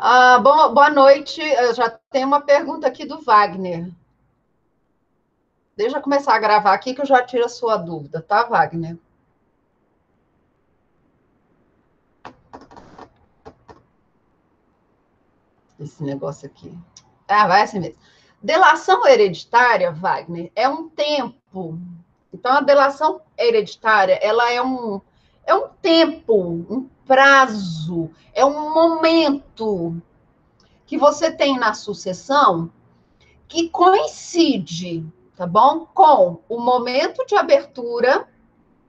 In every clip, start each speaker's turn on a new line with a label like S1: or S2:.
S1: Boa noite. Eu já tenho uma pergunta aqui do Wagner. Deixa eu começar a gravar aqui que eu já tiro a sua dúvida, tá, Wagner? Esse negócio aqui. Vai assim mesmo. Delação hereditária, Wagner, é um tempo. Então, a delação hereditária, ela é um tempo, um prazo, é um momento que você tem na sucessão que coincide, tá bom? Com o momento de abertura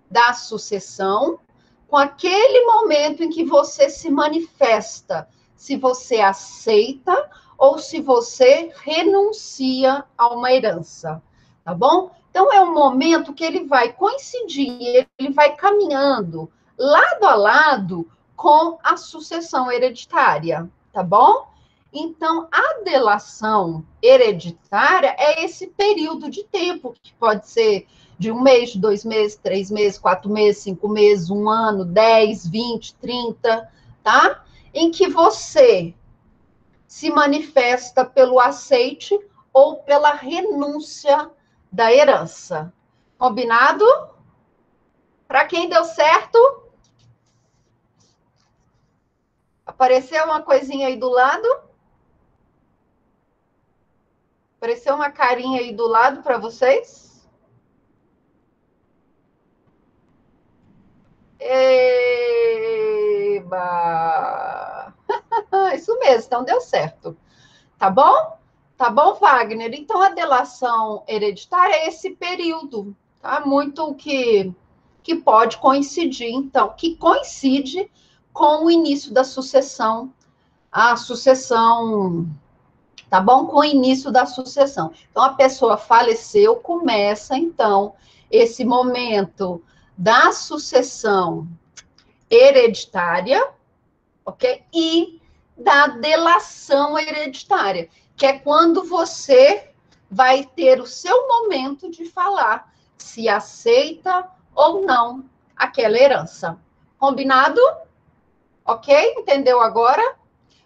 S1: da sucessão, com aquele momento em que você se manifesta, se você aceita ou se você renuncia a uma herança, tá bom? Então, é um momento que ele vai coincidir, ele vai caminhando lado a lado com a sucessão hereditária, tá bom? Então, a delação hereditária é esse período de tempo, que pode ser de 1 mês, 2 meses, 3 meses, 4 meses, 5 meses, 1 ano, 10, 20, 30, tá? Em que você se manifesta pelo aceite ou pela renúncia da herança. Combinado? Para quem deu certo, apareceu uma coisinha aí do lado? Apareceu uma carinha aí do lado para vocês? Eba! Isso mesmo, então deu certo. Tá bom? Tá bom, Wagner? Então, a delação hereditária é esse período, tá? Muito que pode coincidir, então, que coincide com o início da sucessão, a sucessão, tá bom? Com o início da sucessão. Então, a pessoa faleceu, começa, então, esse momento da sucessão hereditária, ok? E da delação hereditária, que é quando você vai ter o seu momento de falar se aceita ou não aquela herança. Combinado? Ok? Entendeu agora?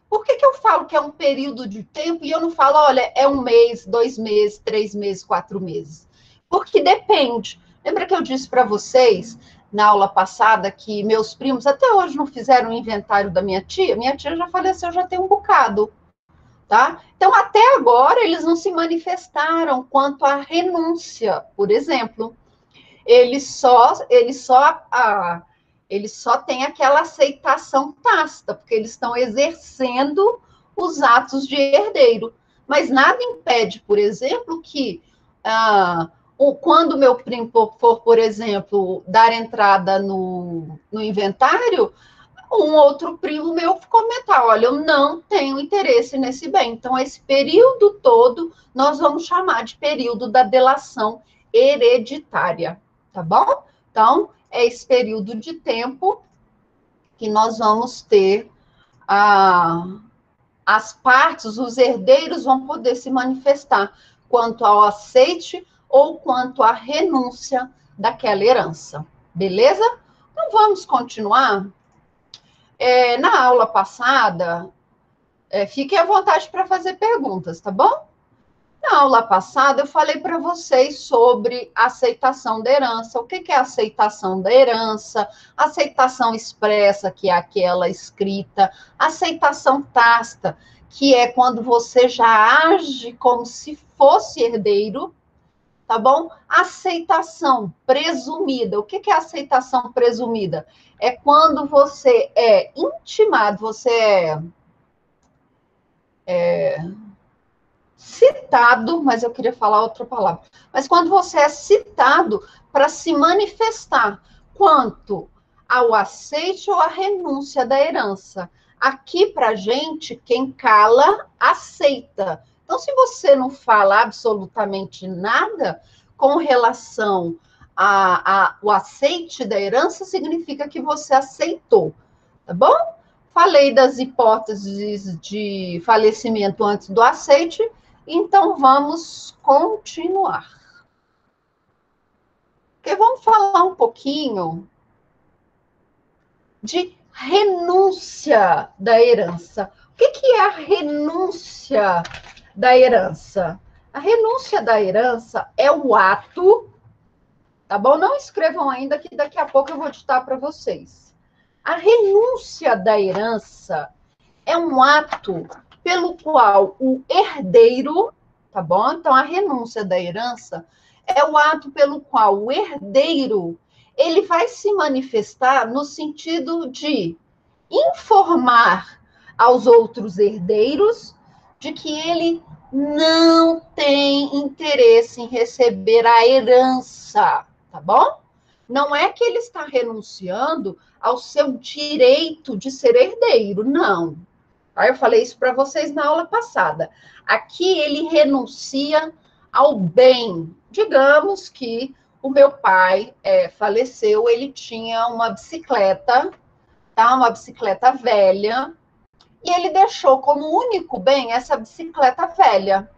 S1: Por que eu falo que é um período de tempo e eu não falo, olha, é 1 mês, 2 meses, 3 meses, 4 meses? Porque depende. Lembra que eu disse para vocês na aula passada que meus primos até hoje não fizeram o inventário da minha tia? Minha tia já faleceu, já tem um bocado, tá? Então, até agora, eles não se manifestaram quanto à renúncia, por exemplo. Eles só têm aquela aceitação tácita, porque eles estão exercendo os atos de herdeiro. Mas nada impede, por exemplo, que quando meu primo for, por exemplo, dar entrada no inventário, um outro primo meu comentar, olha, eu não tenho interesse nesse bem. Então, esse período todo, nós vamos chamar de período da delação hereditária, tá bom? Então, é esse período de tempo que nós vamos ter as partes, os herdeiros vão poder se manifestar quanto ao aceite ou quanto à renúncia daquela herança, beleza? Então, vamos continuar? Na aula passada, fiquem à vontade para fazer perguntas, tá bom? Na aula passada, eu falei para vocês sobre aceitação da herança. O que é aceitação da herança? Aceitação expressa, que é aquela escrita. Aceitação tácita, que é quando você já age como se fosse herdeiro, tá bom? Aceitação presumida. O que é aceitação presumida? É quando você é intimado, você é citado, mas eu queria falar outra palavra. Mas quando você é citado para se manifestar quanto ao aceite ou à renúncia da herança. Aqui, para gente, quem cala, aceita. Então, se você não fala absolutamente nada com relação ao aceite da herança, significa que você aceitou, tá bom? Falei das hipóteses de falecimento antes do aceite, então vamos continuar. Porque vamos falar um pouquinho de renúncia da herança. O que é a renúncia da herança? A renúncia da herança é o ato, tá bom? Não escrevam ainda, que daqui a pouco eu vou ditar para vocês. A renúncia da herança é um ato pelo qual o herdeiro, tá bom? Então, a renúncia da herança é o ato pelo qual o herdeiro ele vai se manifestar no sentido de informar aos outros herdeiros de que ele não tem interesse em receber a herança, tá bom? Não é que ele está renunciando ao seu direito de ser herdeiro, não. Aí eu falei isso para vocês na aula passada. Aqui ele renuncia ao bem. Digamos que o meu pai faleceu, ele tinha uma bicicleta, tá? Uma bicicleta velha, e ele deixou como único bem essa bicicleta velha,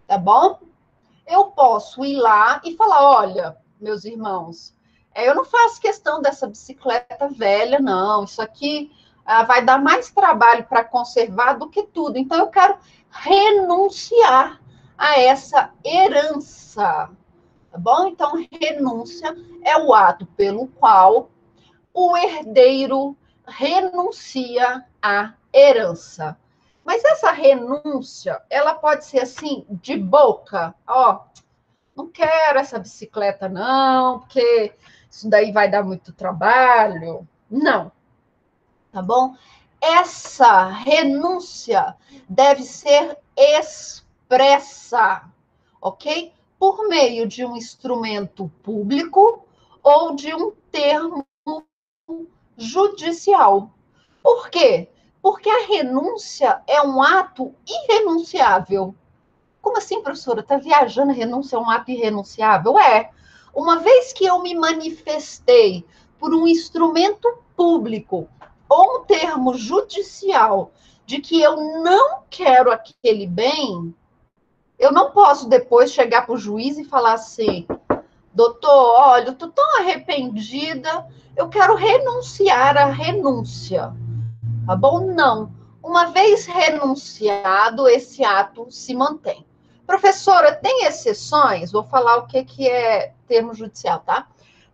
S1: tá bom? Eu posso ir lá e falar, olha, meus irmãos, eu não faço questão dessa bicicleta velha, não. Isso aqui vai dar mais trabalho para conservar do que tudo. Então, eu quero renunciar a essa herança, tá bom? Então, renúncia é o ato pelo qual o herdeiro renuncia à herança. Mas essa renúncia, ela pode ser assim, de boca, ó, não quero essa bicicleta não, porque isso daí vai dar muito trabalho. Não, tá bom? Essa renúncia deve ser expressa, ok? Por meio de um instrumento público ou de um termo judicial. Por quê? Porque a renúncia é um ato irrenunciável. Como assim, professora? Está viajando, renúncia é um ato irrenunciável? Uma vez que eu me manifestei por um instrumento público ou um termo judicial de que eu não quero aquele bem, eu não posso depois chegar para o juiz e falar assim, doutor, olha, eu estou tão arrependida, eu quero renunciar à renúncia. Tá bom? Não. Uma vez renunciado, esse ato se mantém. Professora, tem exceções? Vou falar o que é termo judicial, tá?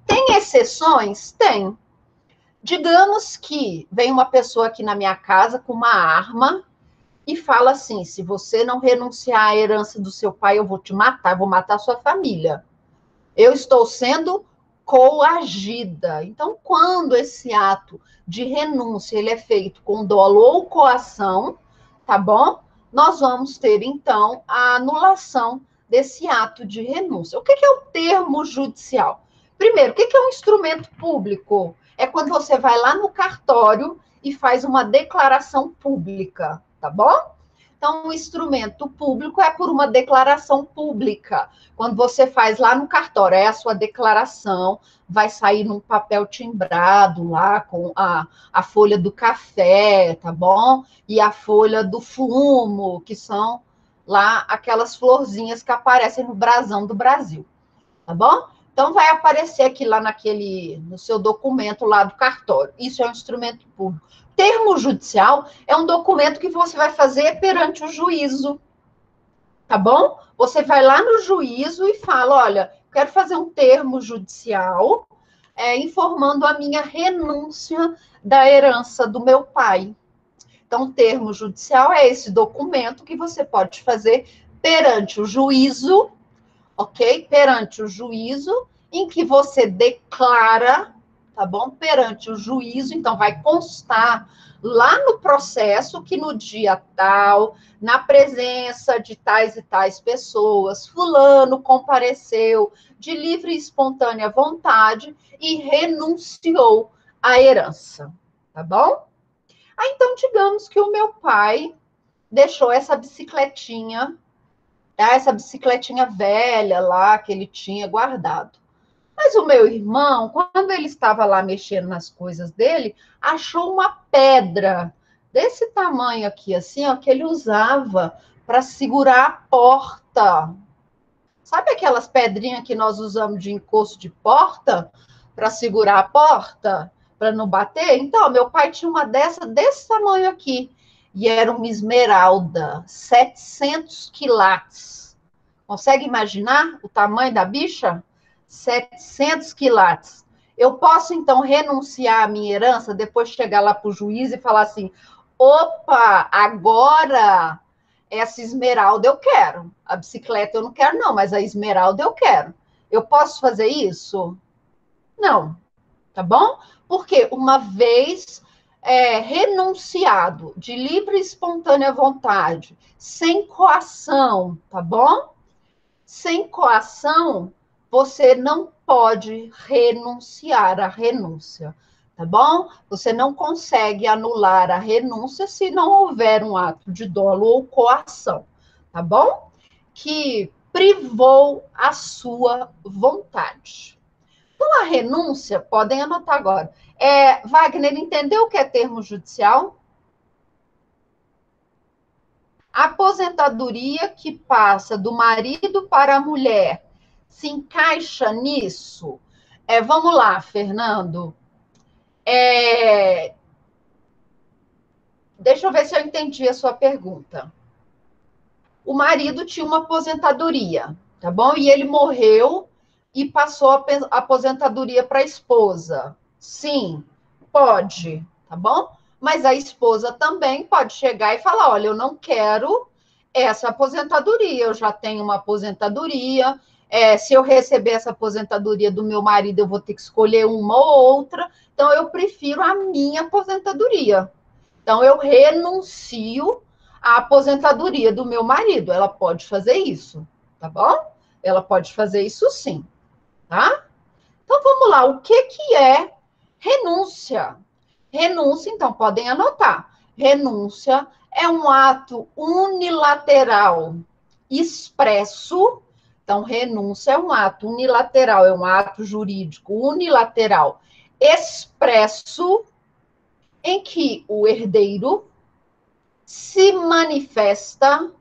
S1: Tem exceções? Tem. Digamos que vem uma pessoa aqui na minha casa com uma arma e fala assim, se você não renunciar à herança do seu pai, eu vou te matar, eu vou matar a sua família. Eu estou sendo coagida. Então, quando esse ato de renúncia ele é feito com dolo ou coação, tá bom? Nós vamos ter, então, a anulação desse ato de renúncia. O que é o termo judicial? Primeiro, o que é um instrumento público? É quando você vai lá no cartório e faz uma declaração pública, tá bom? Então, o instrumento público é por uma declaração pública. Quando você faz lá no cartório, é a sua declaração, vai sair num papel timbrado lá com a folha do café, tá bom? E a folha do fumo, que são lá aquelas florzinhas que aparecem no brasão do Brasil, tá bom? Então, vai aparecer aqui lá no seu documento lá do cartório. Isso é um instrumento público. Termo judicial é um documento que você vai fazer perante o juízo, tá bom? Você vai lá no juízo e fala, olha, quero fazer um termo judicial informando a minha renúncia da herança do meu pai. Então, o termo judicial é esse documento que você pode fazer perante o juízo, ok? Perante o juízo, em que você declara, tá bom? Perante o juízo, então vai constar lá no processo que no dia tal, na presença de tais e tais pessoas, fulano compareceu de livre e espontânea vontade e renunciou à herança, tá bom? Aí, então, digamos que o meu pai deixou essa bicicletinha, essa bicicletinha velha lá que ele tinha guardado. Mas o meu irmão, quando ele estava lá mexendo nas coisas dele, achou uma pedra desse tamanho aqui, assim, ó, que ele usava para segurar a porta. Sabe aquelas pedrinhas que nós usamos de encosto de porta para segurar a porta, para não bater? Então, meu pai tinha uma dessa desse tamanho aqui. e era uma esmeralda, 700 quilates. Consegue imaginar o tamanho da bicha? 700 quilates. Eu posso, então, renunciar à minha herança, depois chegar lá para o juiz e falar assim, opa, agora essa esmeralda eu quero. A bicicleta eu não quero, não, mas a esmeralda eu quero. Eu posso fazer isso? Não, tá bom? Porque uma vez renunciado de livre e espontânea vontade, sem coação, tá bom? Sem coação, você não pode renunciar à renúncia, tá bom? Você não consegue anular a renúncia se não houver um ato de dolo ou coação, tá bom? Que privou a sua vontade. Então, a renúncia, podem anotar agora. Wagner, entendeu o que é termo judicial? A aposentadoria que passa do marido para a mulher se encaixa nisso? Vamos lá, Fernando. Deixa eu ver se eu entendi a sua pergunta. O marido tinha uma aposentadoria, tá bom? E ele morreu e passou a aposentadoria para a esposa. Sim, pode, tá bom? Mas a esposa também pode chegar e falar: olha, eu não quero essa aposentadoria, eu já tenho uma aposentadoria. Se eu receber essa aposentadoria do meu marido, eu vou ter que escolher uma ou outra, então eu prefiro a minha aposentadoria. Então, eu renuncio à aposentadoria do meu marido. Ela pode fazer isso, tá bom? Ela pode fazer isso sim, tá? Então, vamos lá. O que é renúncia? Renúncia, então, podem anotar. Renúncia é um ato unilateral expresso. Então, renúncia é um ato unilateral, é um ato jurídico unilateral expresso em que o herdeiro se manifesta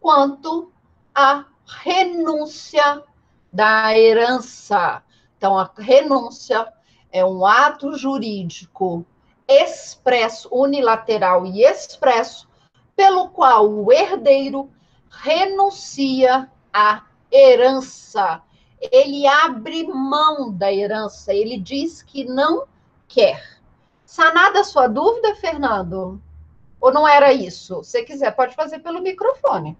S1: quanto à renúncia da herança. Então, a renúncia é um ato jurídico expresso, unilateral e expresso, pelo qual o herdeiro renuncia à herança. Ele abre mão da herança, ele diz que não quer. Sanada a sua dúvida, Fernando? Ou não era isso? Se quiser, pode fazer pelo microfone.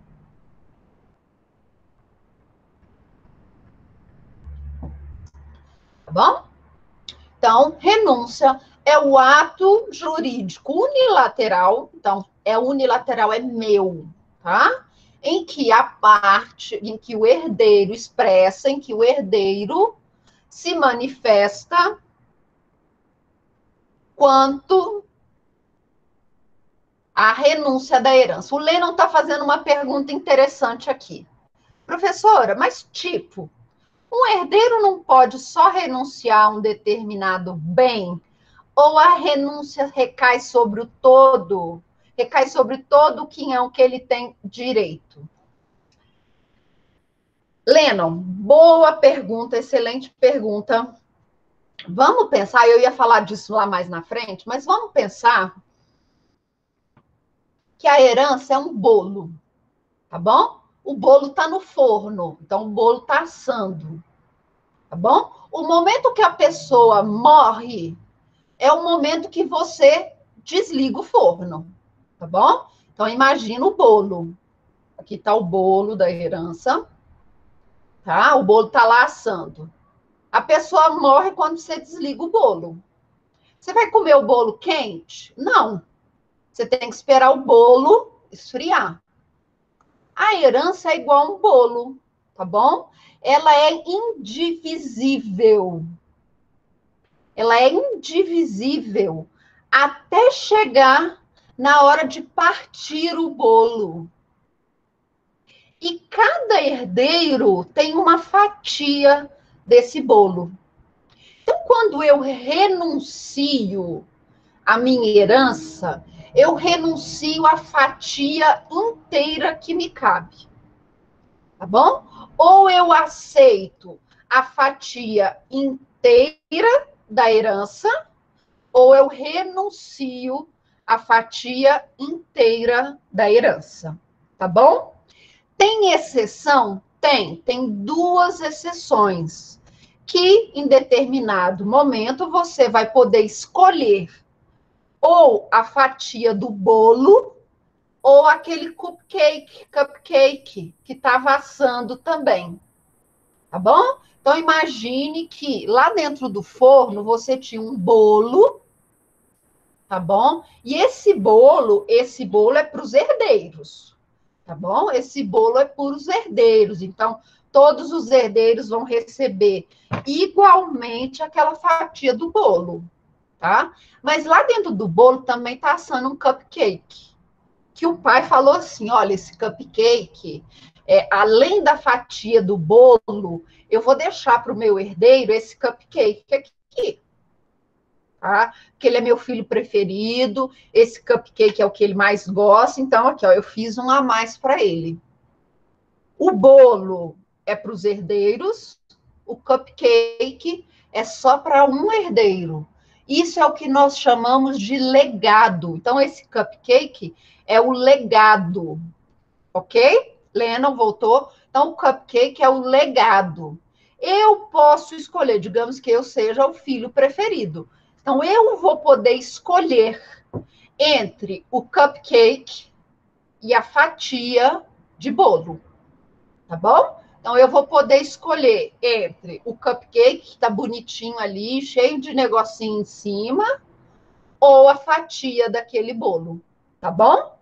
S1: Tá bom? Então, renúncia é o ato jurídico unilateral. Então, unilateral, é meu, tá? Em que a parte, em que o herdeiro expressa, em que o herdeiro se manifesta quanto à renúncia da herança. O Lennon está fazendo uma pergunta interessante aqui. Professora, mas tipo, um herdeiro não pode só renunciar a um determinado bem, ou a renúncia recai sobre o todo, recai sobre todo o quinhão que ele tem direito? Lennon, boa pergunta, excelente pergunta. Vamos pensar, eu ia falar disso lá mais na frente, mas vamos pensar que a herança é um bolo, tá bom? O bolo está no forno, então o bolo está assando, tá bom? O momento que a pessoa morre é o momento que você desliga o forno, tá bom? Então, imagina o bolo. Aqui está o bolo da herança, tá? O bolo está lá assando. A pessoa morre quando você desliga o bolo. Você vai comer o bolo quente? Não. Você tem que esperar o bolo esfriar. A herança é igual a um bolo, tá bom? Ela é indivisível. Ela é indivisível até chegar na hora de partir o bolo. E cada herdeiro tem uma fatia desse bolo. Então, quando eu renuncio à minha herança, eu renuncio à fatia inteira que me cabe. Tá bom? Ou eu aceito a fatia inteira da herança, ou eu renuncio a fatia inteira da herança, tá bom? Tem exceção? Tem duas exceções, que em determinado momento você vai poder escolher ou a fatia do bolo, ou aquele cupcake que estava assando também, tá bom? Então, imagine que lá dentro do forno você tinha um bolo, tá bom? E esse bolo é para os herdeiros, tá bom? Esse bolo é para os herdeiros, então todos os herdeiros vão receber igualmente aquela fatia do bolo, tá? Mas lá dentro do bolo também está assando um cupcake, que o pai falou assim, olha, esse cupcake, além da fatia do bolo, eu vou deixar para o meu herdeiro esse cupcake aqui, tá? Porque ele é meu filho preferido, esse cupcake é o que ele mais gosta, então aqui, ó, eu fiz um a mais para ele. O bolo é para os herdeiros, o cupcake é só para um herdeiro. Isso é o que nós chamamos de legado. Então, esse cupcake é o legado, ok? Lennon voltou. Então, o cupcake é o legado. Eu posso escolher, digamos que eu seja o filho preferido. Então, eu vou poder escolher entre o cupcake e a fatia de bolo, tá bom? Então, eu vou poder escolher entre o cupcake, que tá bonitinho ali, cheio de negocinho em cima, ou a fatia daquele bolo, tá bom?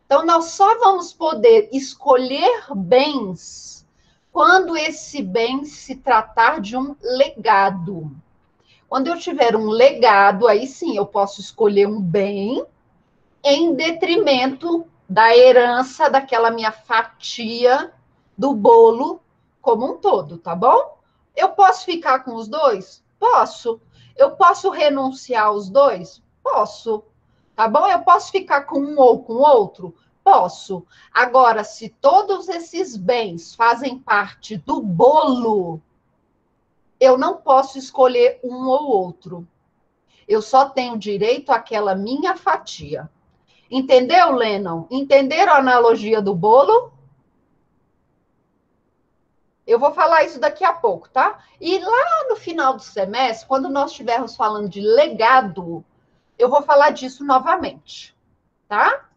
S1: Então, nós só vamos poder escolher bens quando esse bem se tratar de um legado. Quando eu tiver um legado, aí sim eu posso escolher um bem em detrimento da herança daquela minha fatia do bolo como um todo, tá bom? Eu posso ficar com os dois? Posso. Eu posso renunciar aos dois? Posso. Tá bom? Eu posso ficar com um ou com outro? Posso. Agora, se todos esses bens fazem parte do bolo, eu não posso escolher um ou outro. Eu só tenho direito àquela minha fatia. Entendeu, Lennon? Entenderam a analogia do bolo? Eu vou falar isso daqui a pouco, tá? E lá no final do semestre, quando nós estivermos falando de legado, eu vou falar disso novamente, tá?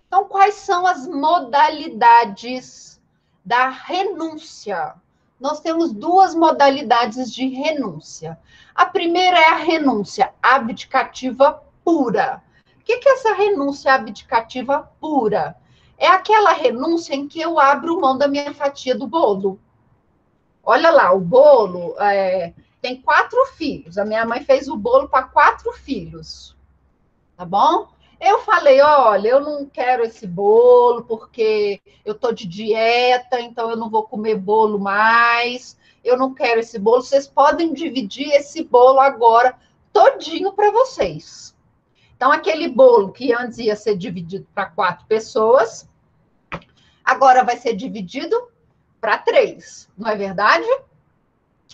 S1: Então, quais são as modalidades da renúncia? Nós temos duas modalidades de renúncia. A primeira é a renúncia abdicativa pura. O que é essa renúncia abdicativa pura? É aquela renúncia em que eu abro mão da minha fatia do bolo. Olha lá, o bolo tem 4 filhos. A minha mãe fez o bolo para 4 filhos. Tá bom? Eu falei, olha, eu não quero esse bolo porque eu tô de dieta, então eu não vou comer bolo mais. Eu não quero esse bolo. Vocês podem dividir esse bolo agora todinho para vocês. Então, aquele bolo que antes ia ser dividido para 4 pessoas, agora vai ser dividido para 3, não é verdade?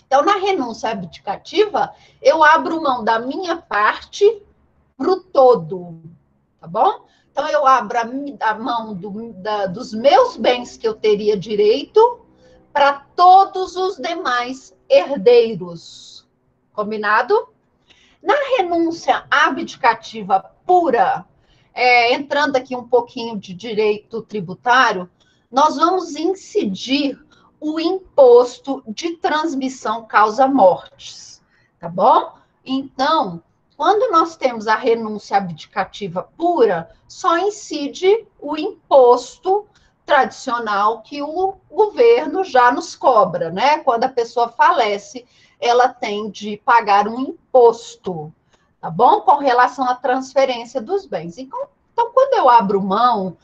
S1: Então, na renúncia abdicativa, eu abro mão da minha parte para o todo, tá bom? Então, eu abro a mão dos meus bens que eu teria direito para todos os demais herdeiros. Combinado? Na renúncia abdicativa pura, entrando aqui um pouquinho de direito tributário, nós vamos incidir o imposto de transmissão causa-mortes, tá bom? Então, quando nós temos a renúncia abdicativa pura, só incide o imposto tradicional que o governo já nos cobra, né? Quando a pessoa falece, ela tem de pagar um imposto, tá bom? Com relação à transferência dos bens. Então quando eu abro mão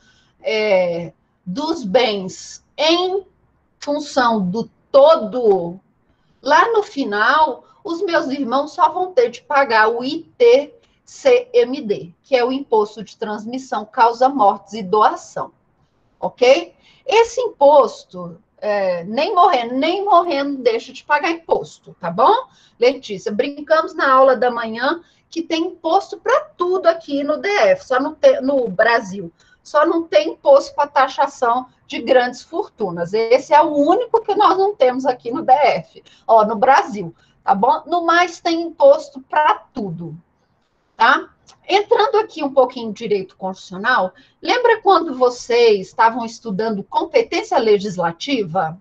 S1: dos bens em função do todo, lá no final, os meus irmãos só vão ter de pagar o ITCMD, que é o Imposto de Transmissão, Causa Mortes e Doação, ok? Esse imposto, nem morrendo deixa de pagar imposto, tá bom? Letícia, brincamos na aula da manhã que tem imposto para tudo aqui no DF, só não tem, no Brasil. Só não tem imposto para taxação de grandes fortunas. Esse é o único que nós não temos aqui no DF, ó, no Brasil, tá bom? No mais, tem imposto para tudo, tá? Entrando aqui um pouquinho em direito constitucional, lembra quando vocês estavam estudando competência legislativa?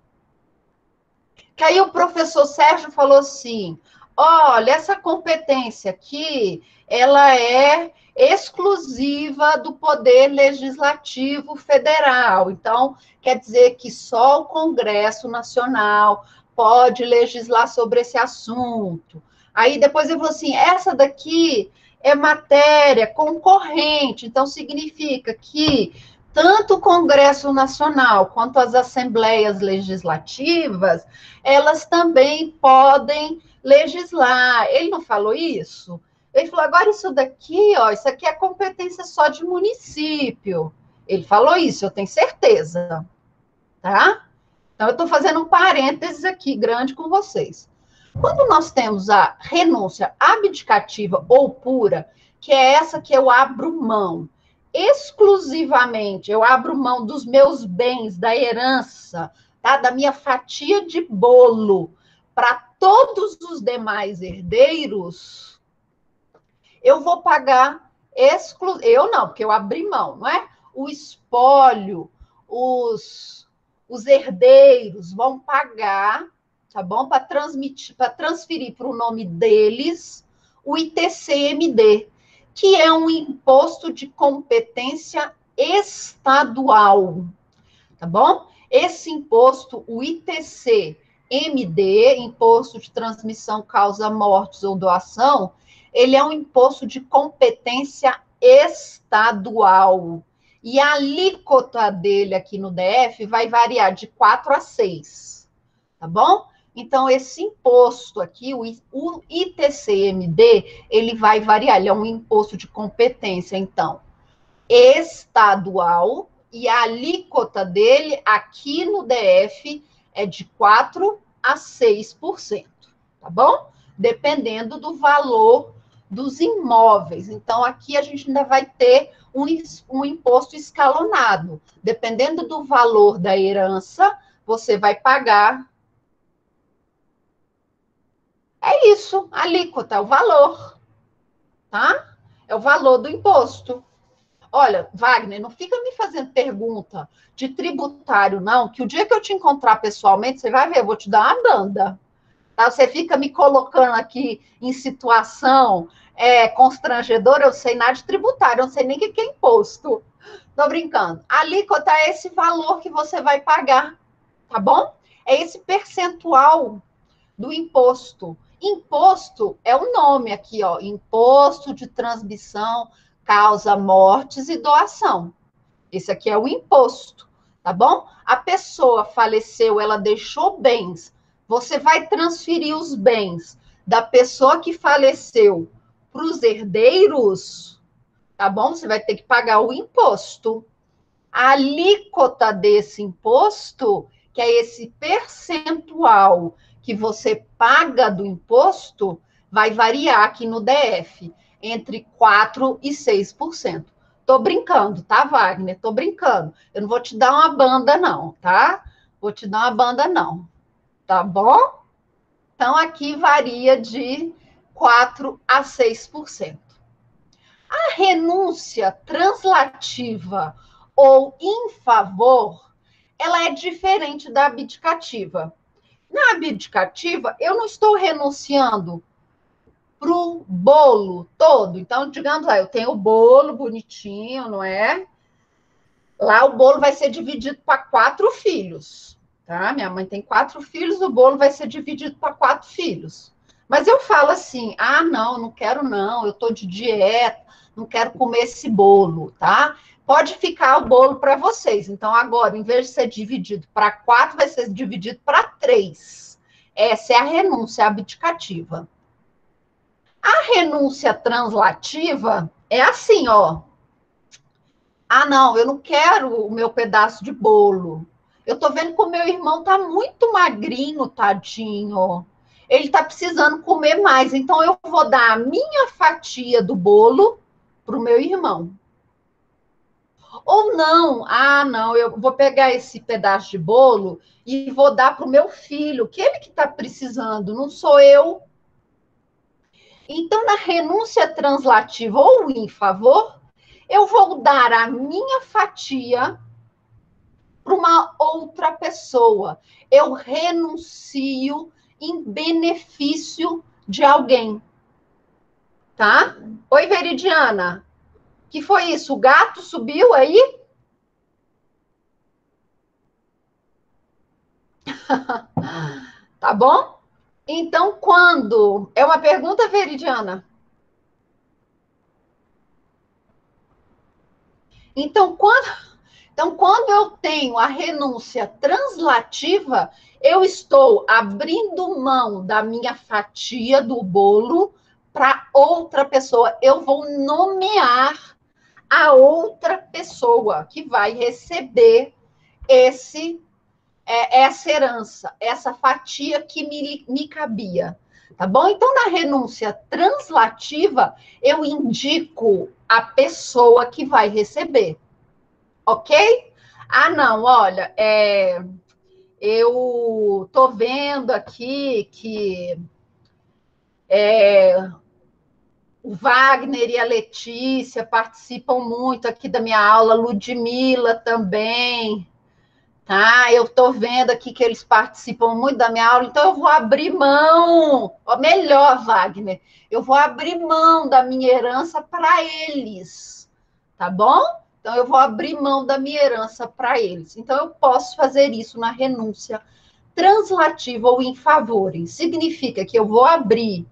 S1: Que aí o professor Sérgio falou assim, olha, essa competência aqui, ela é exclusiva do Poder Legislativo Federal. Então, quer dizer que só o Congresso Nacional pode legislar sobre esse assunto. Aí depois ele falou assim, essa daqui é matéria concorrente, então significa que tanto o Congresso Nacional quanto as assembleias legislativas, elas também podem legislar. Ele não falou isso? Ele falou, agora isso daqui, ó, isso aqui é competência só de município. Ele falou isso, eu tenho certeza, tá? Então, eu estou fazendo um parênteses aqui grande com vocês. Quando nós temos a renúncia abdicativa ou pura, que é essa que eu abro mão, exclusivamente, eu abro mão dos meus bens, da herança, tá? Da minha fatia de bolo, para todos os demais herdeiros, eu vou pagar eu não, porque eu abri mão, não é? O espólio, os herdeiros vão pagar, tá bom? Para transferir para o nome deles o ITCMD, que é um imposto de competência estadual, tá bom? Esse imposto, o ITCMD, Imposto de Transmissão, Causa Mortes ou Doação, ele é um imposto de competência estadual. E a alíquota dele aqui no DF vai variar de 4 a 6, tá bom? Então, esse imposto aqui, o ITCMD, ele vai variar, ele é um imposto de competência, então, estadual, e a alíquota dele aqui no DF é de 4 a 6%, tá bom? Dependendo do valor dos imóveis. Então, aqui a gente ainda vai ter um imposto escalonado. Dependendo do valor da herança, você vai pagar. É isso, a alíquota, é o valor, tá? É o valor do imposto. Olha, Wagner, não fica me fazendo pergunta de tributário, não, que o dia que eu te encontrar pessoalmente, você vai ver, eu vou te dar uma banda. Tá? Você fica me colocando aqui em situação constrangedora, eu sei nada de tributário, eu não sei nem o que é imposto. Tô brincando. A alíquota é esse valor que você vai pagar, tá bom? É esse percentual do imposto. Imposto é o nome aqui, ó, imposto de transmissão, causa mortes e doação. Esse aqui é o imposto, tá bom? A pessoa faleceu, ela deixou bens. Você vai transferir os bens da pessoa que faleceu para os herdeiros, tá bom? Você vai ter que pagar o imposto. A alíquota desse imposto, que é esse percentual que você paga do imposto, vai variar aqui no DF, entre 4% e 6%. Tô brincando, tá, Wagner? Tô brincando. Eu não vou te dar uma banda, não, tá? Vou te dar uma banda, não. Tá bom? Então, aqui varia de 4% a 6%. A renúncia translativa ou em favor, ela é diferente da abdicativa. Na abdicativa, eu não estou renunciando para o bolo todo. Então, digamos lá, eu tenho o bolo bonitinho, não é? Lá o bolo vai ser dividido para 4 filhos, tá? Minha mãe tem 4 filhos, o bolo vai ser dividido para 4 filhos. Mas eu falo assim, não quero não, eu estou de dieta, não quero comer esse bolo, tá? Pode ficar o bolo para vocês. Então, agora, em vez de ser dividido para 4, vai ser dividido para 3. Essa é a renúncia abdicativa. A renúncia translativa é assim, ó. Não, eu não quero o meu pedaço de bolo. Eu tô vendo que o meu irmão tá muito magrinho, tadinho. ele está precisando comer mais, então eu vou dar a minha fatia do bolo para o meu irmão. Ou não, não, eu vou pegar esse pedaço de bolo e vou dar para o meu filho, que ele que está precisando, não sou eu. Então, na renúncia translativa ou em favor, eu vou dar a minha fatia para uma outra pessoa. Eu renuncio em benefício de alguém. Tá? Oi, Veridiana. Que foi isso? O gato subiu aí? Tá bom? Então, quando... É uma pergunta, Veridiana? Então, quando eu tenho a renúncia translativa, eu estou abrindo mão da minha fatia do bolo para outra pessoa. Eu vou nomear a outra pessoa que vai receber essa herança, essa fatia que me cabia. Tá bom? Então, na renúncia translativa, eu indico a pessoa que vai receber. Ok? Não, olha, eu tô vendo aqui que o Wagner e a Letícia participam muito aqui da minha aula, Ludmila também, tá? Eu tô vendo aqui que eles participam muito da minha aula, então eu vou abrir mão, melhor, Wagner, eu vou abrir mão da minha herança para eles, tá bom? Então, eu vou abrir mão da minha herança para eles. Então, eu posso fazer isso na renúncia translativa ou em favore. Significa que eu vou abrir.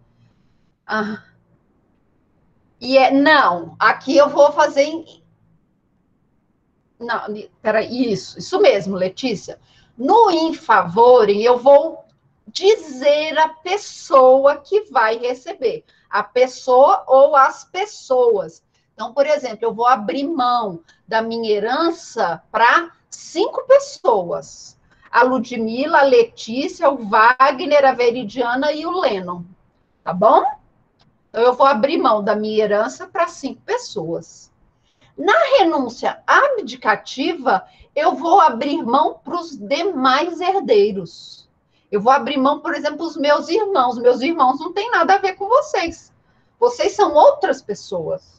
S1: Não, aqui eu vou fazer. Não, peraí, isso mesmo, Letícia. No em favore, eu vou dizer a pessoa que vai receber. A pessoa ou as pessoas. Então, por exemplo, eu vou abrir mão da minha herança para 5 pessoas. A Ludmila, a Letícia, o Wagner, a Veridiana e o Lennon. Tá bom? Então, eu vou abrir mão da minha herança para 5 pessoas. Na renúncia abdicativa, eu vou abrir mão para os demais herdeiros. Eu vou abrir mão, por exemplo, os meus irmãos. Meus irmãos não têm nada a ver com vocês. Vocês são outras pessoas.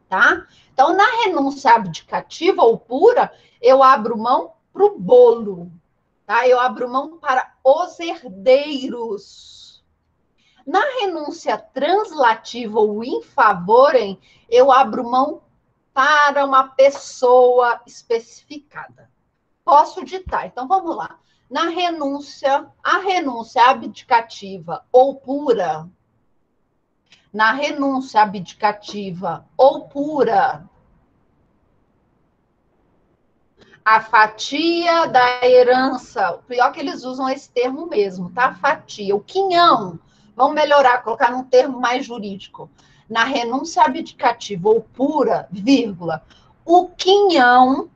S1: Tá? Então, na renúncia abdicativa ou pura, eu abro mão para o bolo. Tá? Eu abro mão para os herdeiros. Na renúncia translativa ou in favorem, eu abro mão para uma pessoa especificada. Posso ditar. Então, vamos lá. A renúncia abdicativa ou pura, na renúncia abdicativa ou pura, a fatia da herança, o pior que eles usam esse termo mesmo, tá? Fatia, o quinhão. Vamos melhorar, colocar num termo mais jurídico. Na renúncia abdicativa ou pura, vírgula, o quinhão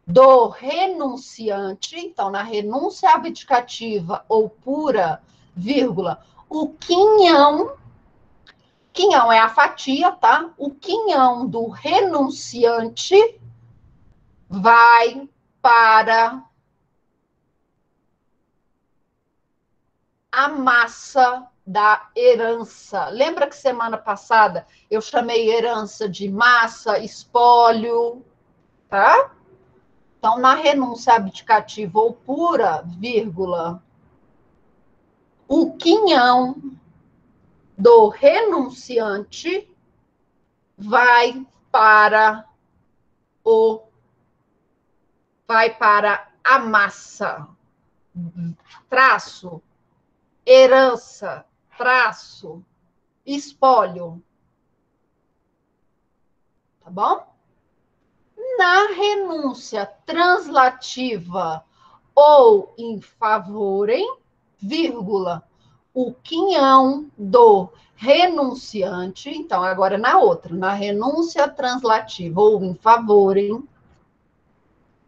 S1: do renunciante, então, na renúncia abdicativa ou pura, vírgula, o quinhão é a fatia, tá? O quinhão do renunciante vai para a massa da herança. Lembra que semana passada eu chamei herança de massa, espólio, tá? Então, na renúncia abdicativa ou pura, vírgula, o quinhão do renunciante vai para a massa. Traço, herança, traço, espólio. Tá bom? Na renúncia translativa ou in favorem, vírgula, o quinhão do renunciante, então agora na outra, na renúncia translativa ou in favorem,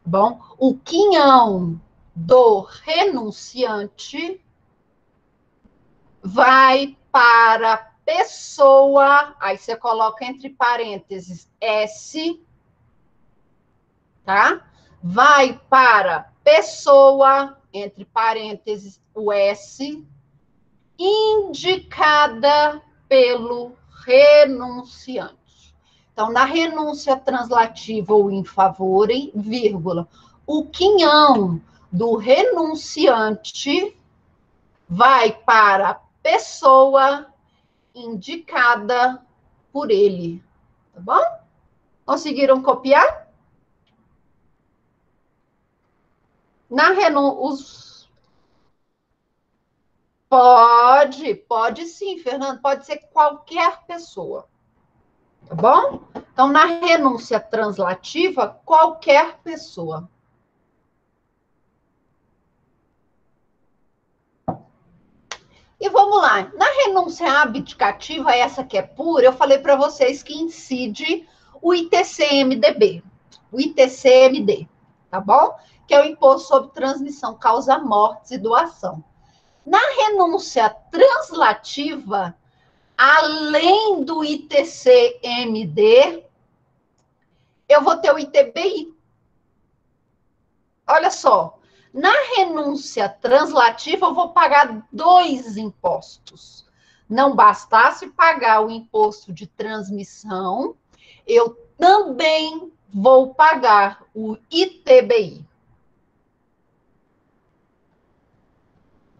S1: bom, o quinhão do renunciante vai para a pessoa, aí você coloca entre parênteses S, tá? Vai para pessoa, entre parênteses o S, indicada pelo renunciante. Então, na renúncia translativa ou in favorem, vírgula, o quinhão do renunciante vai para a pessoa indicada por ele. Tá bom? Conseguiram copiar? Na renúncia. Pode sim, Fernando, pode ser qualquer pessoa. Tá bom? Então, na renúncia translativa, qualquer pessoa. E vamos lá. Na renúncia abdicativa, essa que é pura, eu falei para vocês que incide o ITC-MDB. O ITC-MD, tá bom? Que é o Imposto sobre Transmissão, Causa Mortes e Doação. Na renúncia translativa, além do ITC-MD, eu vou ter o ITBI. Olha só, na renúncia translativa, eu vou pagar 2 impostos. Não bastasse pagar o imposto de transmissão, eu também vou pagar o ITBI.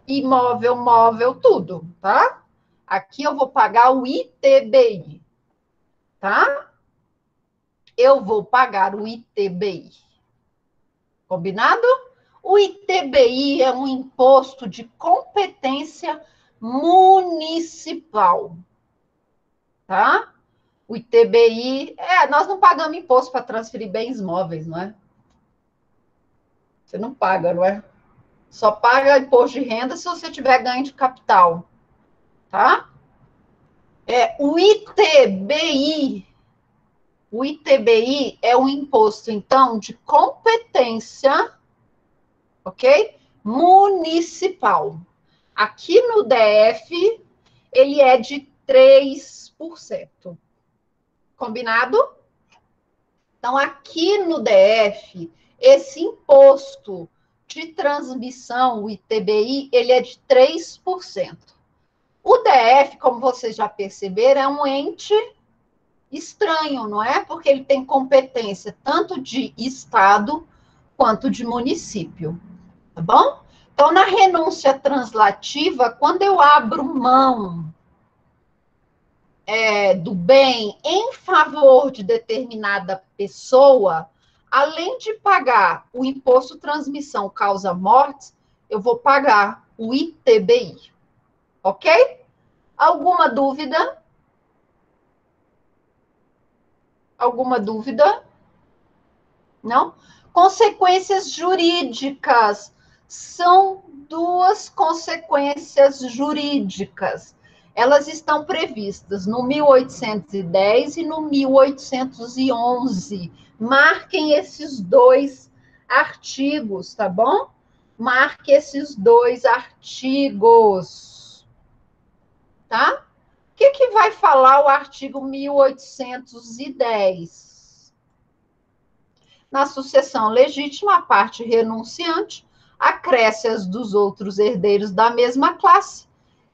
S1: Imóvel, móvel, tudo, tá? Aqui eu vou pagar o ITBI, tá? Eu vou pagar o ITBI. Combinado? O ITBI é um imposto de competência municipal, tá? O ITBI, nós não pagamos imposto para transferir bens móveis, não é? Você não paga, não é? Só paga imposto de renda se você tiver ganho de capital, tá? O ITBI é um imposto, então, de competência, ok? Municipal. Aqui no DF, ele é de 3%. Combinado? Então, aqui no DF, esse imposto de transmissão, o ITBI, ele é de 3%. O DF, como vocês já perceberam, é um ente estranho, não é? Porque ele tem competência tanto de estado quanto de município, tá bom? Então, na renúncia translativa, quando eu abro mão do bem em favor de determinada pessoa, além de pagar o imposto transmissão causa mortes, eu vou pagar o ITBI. Ok? Alguma dúvida? Alguma dúvida? Não? Consequências jurídicas. São 2 consequências jurídicas. Elas estão previstas no 1810 e no 1811. Marquem esses 2 artigos, tá bom? Marque esses 2 artigos. Tá? O que vai falar o artigo 1810? Na sucessão legítima, a parte renunciante acresce as dos outros herdeiros da mesma classe,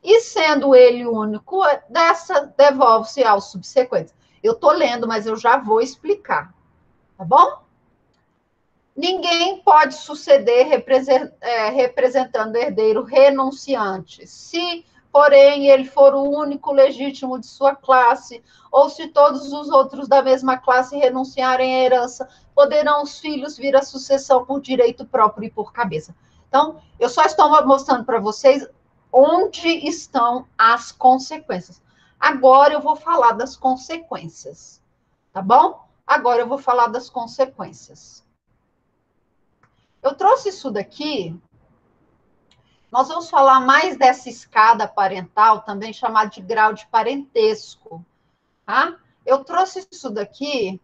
S1: e sendo ele único, dessa devolve-se aos subsequentes. Eu estou lendo, mas eu já vou explicar, tá bom? Ninguém pode suceder representando herdeiro renunciante, se, porém, ele for o único legítimo de sua classe, ou se todos os outros da mesma classe renunciarem à herança, poderão os filhos vir à sucessão por direito próprio e por cabeça. Então, eu só estou mostrando para vocês onde estão as consequências. Agora eu vou falar das consequências, tá bom? Agora eu vou falar das consequências. Eu trouxe isso daqui. Nós vamos falar mais dessa escada parental, também chamada de grau de parentesco, tá? Eu trouxe isso daqui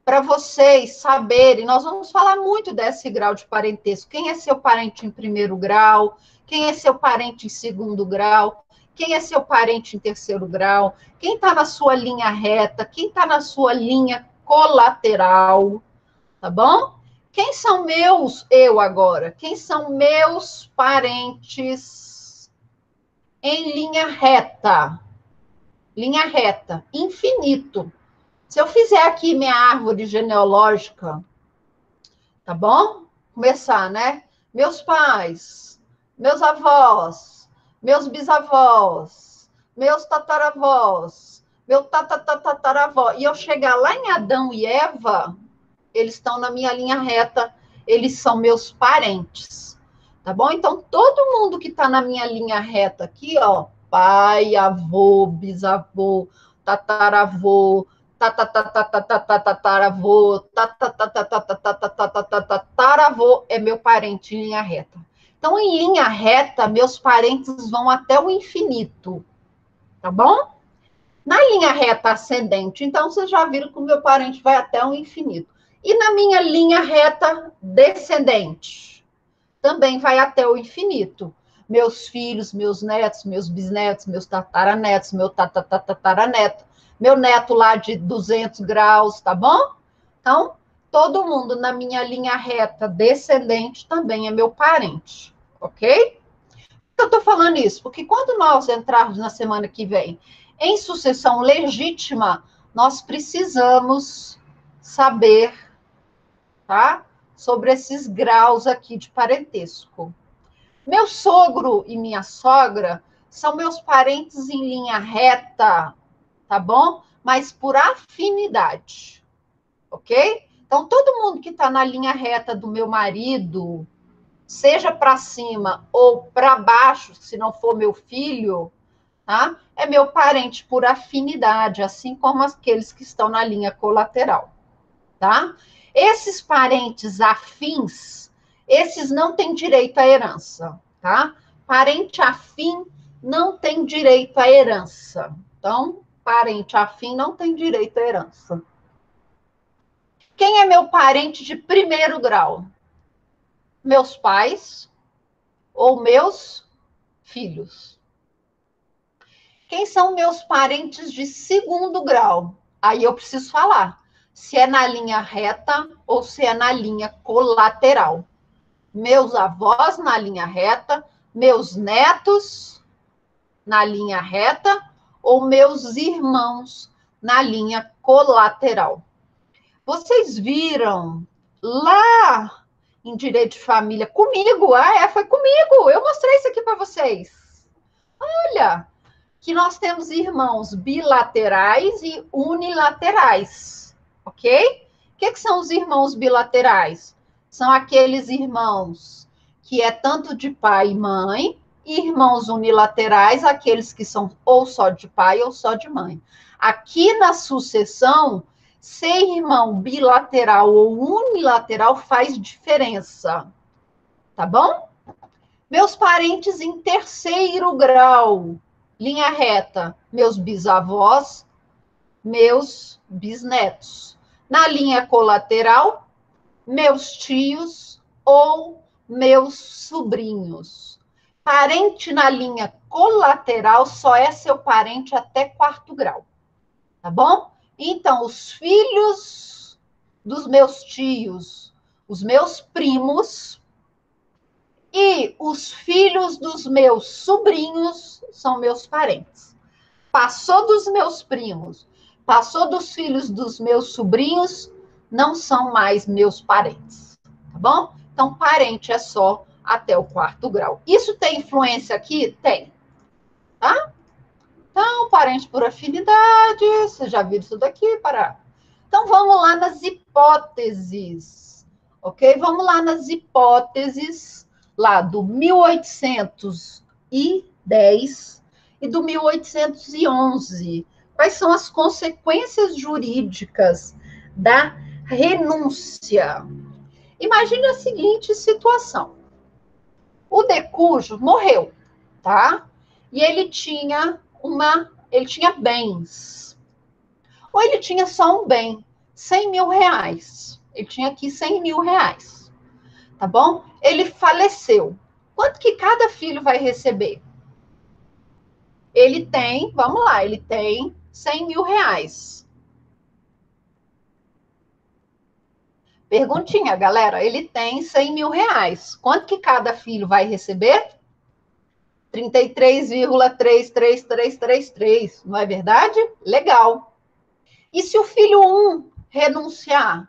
S1: para vocês saberem, nós vamos falar muito desse grau de parentesco. Quem é seu parente em primeiro grau? Quem é seu parente em segundo grau? Quem é seu parente em terceiro grau? Quem está na sua linha reta? Quem está na sua linha colateral? Tá bom? Quem são eu agora, quem são meus parentes em linha reta? Linha reta, infinito. Se eu fizer aqui minha árvore genealógica, tá bom? Começar, né? Meus pais, meus avós, meus bisavós, meus tataravós, meu tataravó, e eu chegar lá em Adão e Eva, eles estão na minha linha reta, eles são meus parentes, tá bom? Então, todo mundo que está na minha linha reta aqui, ó, pai, avô, bisavô, tataravô, tataravô, tataravô, é meu parente em linha reta. Então, em linha reta, meus parentes vão até o infinito, tá bom? Na linha reta ascendente, então, vocês já viram que o meu parente vai até o infinito. E na minha linha reta descendente, também vai até o infinito. Meus filhos, meus netos, meus bisnetos, meus tataranetos, meu tataraneto, meu neto lá de 200 graus, tá bom? Então, todo mundo na minha linha reta descendente também é meu parente, ok? Eu estou falando isso porque quando nós entrarmos na semana que vem em sucessão legítima, nós precisamos saber, tá? Sobre esses graus aqui de parentesco. Meu sogro e minha sogra são meus parentes em linha reta, tá bom? Mas por afinidade, ok? Então, todo mundo que está na linha reta do meu marido, seja para cima ou para baixo, se não for meu filho, tá? É meu parente por afinidade, assim como aqueles que estão na linha colateral, tá? Esses parentes afins, esses não têm direito à herança, tá? Parente afim não tem direito à herança. Então, parente afim não tem direito à herança. Quem é meu parente de primeiro grau? Meus pais ou meus filhos. Quem são meus parentes de segundo grau? Aí eu preciso falar se é na linha reta ou se é na linha colateral. Meus avós na linha reta, meus netos na linha reta ou meus irmãos na linha colateral. Vocês viram lá em Direito de Família comigo? Foi comigo. Eu mostrei isso aqui para vocês. Olha, que nós temos irmãos bilaterais e unilaterais, ok? O que são os irmãos bilaterais? São aqueles irmãos que é tanto de pai e mãe, e irmãos unilaterais, aqueles que são ou só de pai ou só de mãe. Aqui na sucessão, ser irmão bilateral ou unilateral faz diferença, tá bom? Meus parentes em terceiro grau, linha reta, meus bisavós, meus bisnetos. Na linha colateral, meus tios ou meus sobrinhos. Parente na linha colateral só é seu parente até quarto grau, tá bom? Então, os filhos dos meus tios, os meus primos e os filhos dos meus sobrinhos são meus parentes. Passou dos meus primos, passou dos filhos dos meus sobrinhos, não são mais meus parentes, tá bom? Então, parente é só até o quarto grau. Isso tem influência aqui? Tem, tá? Então, parente por afinidade, vocês já viram isso daqui, para. Então, vamos lá nas hipóteses, ok? Vamos lá nas hipóteses, lá do 1810 e do 1811. Quais são as consequências jurídicas da renúncia? Imagine a seguinte situação. O decujo morreu, tá? E ele tinha bens. Ou ele tinha só um bem. 100 mil reais. Ele tinha aqui 100 mil reais, tá bom? Ele faleceu. Quanto que cada filho vai receber? Ele tem, vamos lá, ele tem 100 mil reais. Perguntinha, galera, ele tem 100 mil reais. Quanto que cada filho vai receber? 33,33333, não é verdade? Legal. E se o filho 1 renunciar?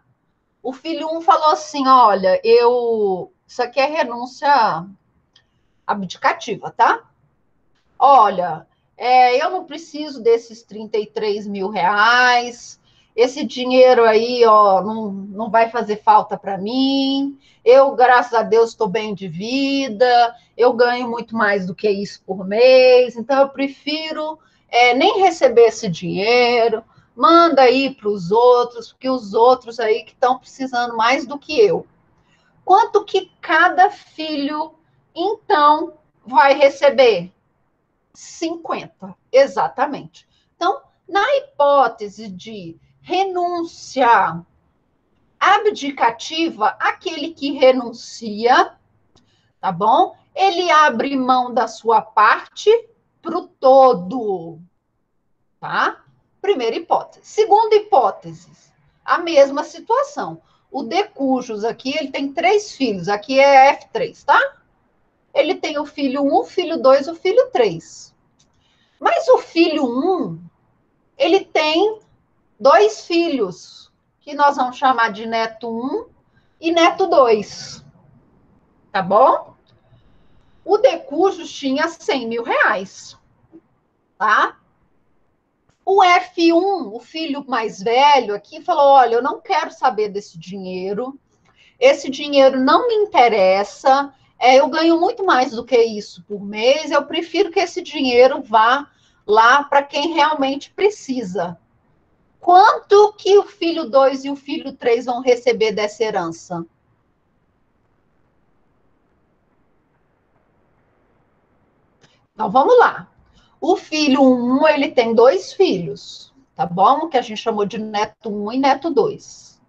S1: O filho 1 falou assim, olha, isso aqui é renúncia abdicativa, tá? Olha, eu não preciso desses 33 mil reais, esse dinheiro aí, ó, não vai fazer falta para mim, eu, graças a Deus, estou bem de vida, eu ganho muito mais do que isso por mês, então eu prefiro nem receber esse dinheiro, manda aí para os outros, porque os outros aí que estão precisando mais do que eu. Quanto que cada filho, então, vai receber? 50, exatamente. Então, na hipótese de renúncia abdicativa, aquele que renuncia, tá bom? Ele abre mão da sua parte para o todo, tá? Primeira hipótese. Segunda hipótese, a mesma situação. O de cujos aqui, ele tem 3 filhos, aqui é F3, tá? Ele tem o filho 1, o filho 2, o filho 3. Mas o filho 1, ele tem 2 filhos, que nós vamos chamar de neto 1 e neto 2. Tá bom? O de cujos tinha 100 mil reais. Tá? O F1, o filho mais velho aqui, falou, olha, eu não quero saber desse dinheiro. Esse dinheiro não me interessa. Eu ganho muito mais do que isso por mês. Eu prefiro que esse dinheiro vá lá para quem realmente precisa. Quanto que o filho 2 e o filho 3 vão receber dessa herança? Então, vamos lá. O filho 1, ele tem 2 filhos, tá bom? Que a gente chamou de neto 1 e neto 2.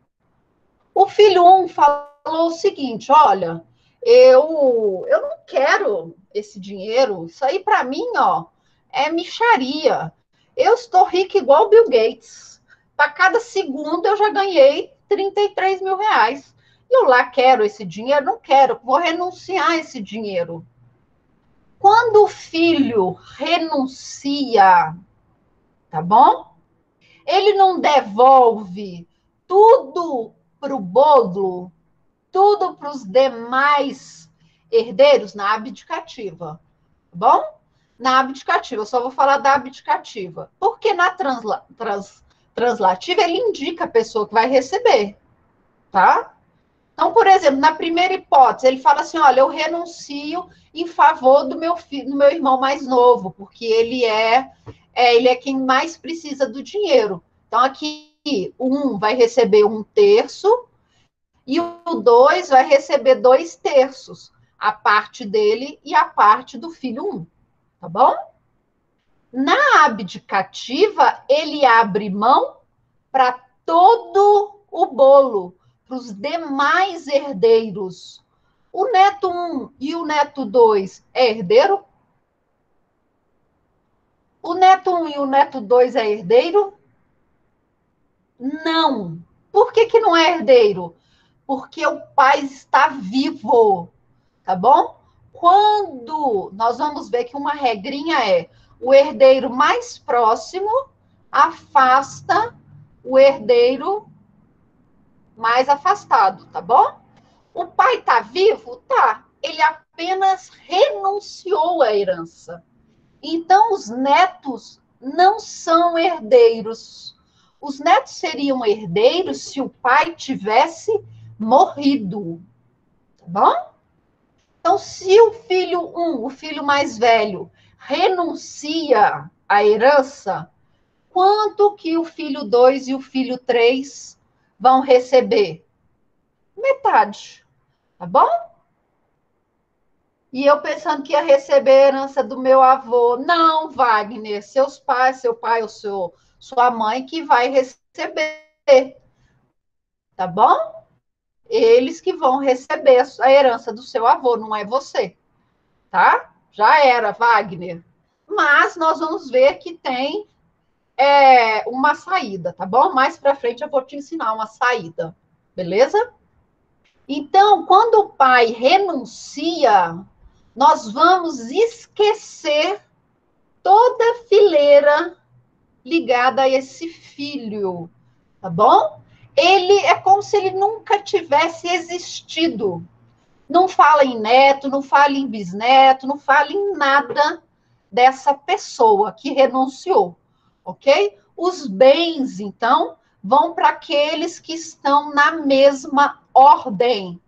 S1: O filho 1 falou o seguinte, olha, eu não quero esse dinheiro, isso aí para mim, ó, é mixaria. Eu estou rico igual Bill Gates. Para cada segundo eu já ganhei 33 mil reais. Eu lá quero esse dinheiro? Não quero, vou renunciar a esse dinheiro. Quando o filho renuncia, tá bom? Ele não devolve tudo para o bolo, tudo para os demais herdeiros na abdicativa, tá bom? Na abdicativa, eu só vou falar da abdicativa. Porque na translativa ele indica a pessoa que vai receber, tá? Então, por exemplo, na primeira hipótese, ele fala assim: olha, eu renuncio em favor do meu filho, do meu irmão mais novo, porque ele é quem mais precisa do dinheiro. Então, aqui, o 1 vai receber 1/3 e o 2 vai receber 2/3, a parte dele e a parte do filho 1, tá bom? Na abdicativa, ele abre mão para todo o bolo, para os demais herdeiros. O neto 1 e o neto 2 é herdeiro? O neto 1 e o neto 2 é herdeiro? Não. Por que não é herdeiro? Porque o pai está vivo, tá bom? Quando nós vamos ver que uma regrinha é o herdeiro mais próximo afasta o herdeiro mais afastado, tá bom? O pai está vivo? Tá. Ele apenas renunciou à herança. Então, os netos não são herdeiros. Os netos seriam herdeiros se o pai tivesse morrido. Tá bom? Então, se o filho 1, o filho mais velho, renuncia à herança, quanto que o filho 2 e o filho 3 vão receber? Metade. Tá bom? E eu pensando que ia receber a herança do meu avô. Não, Wagner, seus pais, seu pai ou sua mãe que vai receber. tá bom? Eles que vão receber a herança do seu avô, não é você, tá? Já era, Wagner. Mas nós vamos ver que tem uma saída, tá bom? Mais para frente eu vou te ensinar uma saída, beleza? Então, quando o pai renuncia, nós vamos esquecer toda a fileira ligada a esse filho, tá bom? Ele é como se ele nunca tivesse existido. Não fala em neto, não fala em bisneto, não fala em nada dessa pessoa que renunciou, ok? Os bens, então, vão para aqueles que estão na mesma ordem.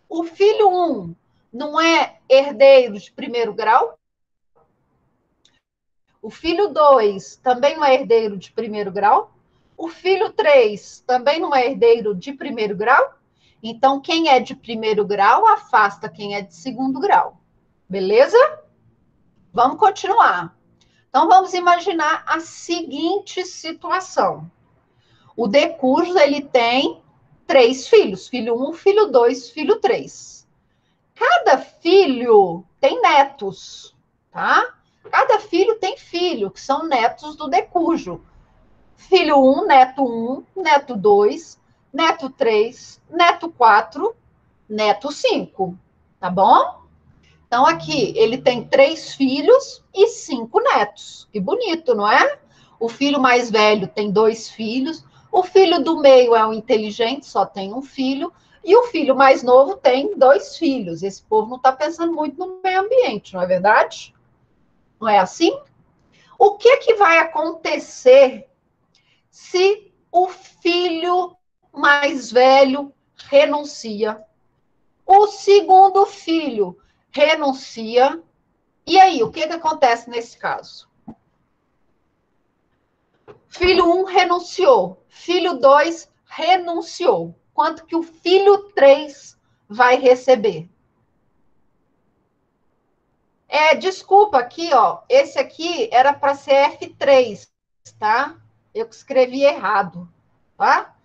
S1: O filho 1 não é herdeiro de primeiro grau? O filho 2 também não é herdeiro de primeiro grau? O filho 3 também não é herdeiro de primeiro grau? Então, quem é de primeiro grau afasta quem é de segundo grau. Beleza? Vamos continuar. Então, vamos imaginar a seguinte situação. O decurso, ele tem 3 filhos. Filho 1, filho 2, filho 3. Cada filho tem netos, tá? Cada filho tem filho, que são netos do decujo. Filho 1, neto 2, neto 3, neto 4, neto 5, tá bom? Então, aqui, ele tem 3 filhos e 5 netos. Que bonito, não é? O filho mais velho tem 2 filhos, o filho do meio é o inteligente, só tem um filho, e o filho mais novo tem 2 filhos. Esse povo não está pensando muito no meio ambiente, não é verdade? Não é assim? O que vai acontecer se o filho mais velho renuncia? O segundo filho renuncia. E aí, o que acontece nesse caso? Filho 1 renunciou, filho 2 renunciou. Quanto que o filho 3 vai receber? Desculpa aqui, ó. Esse aqui era para ser F3, tá? Eu escrevi errado, tá?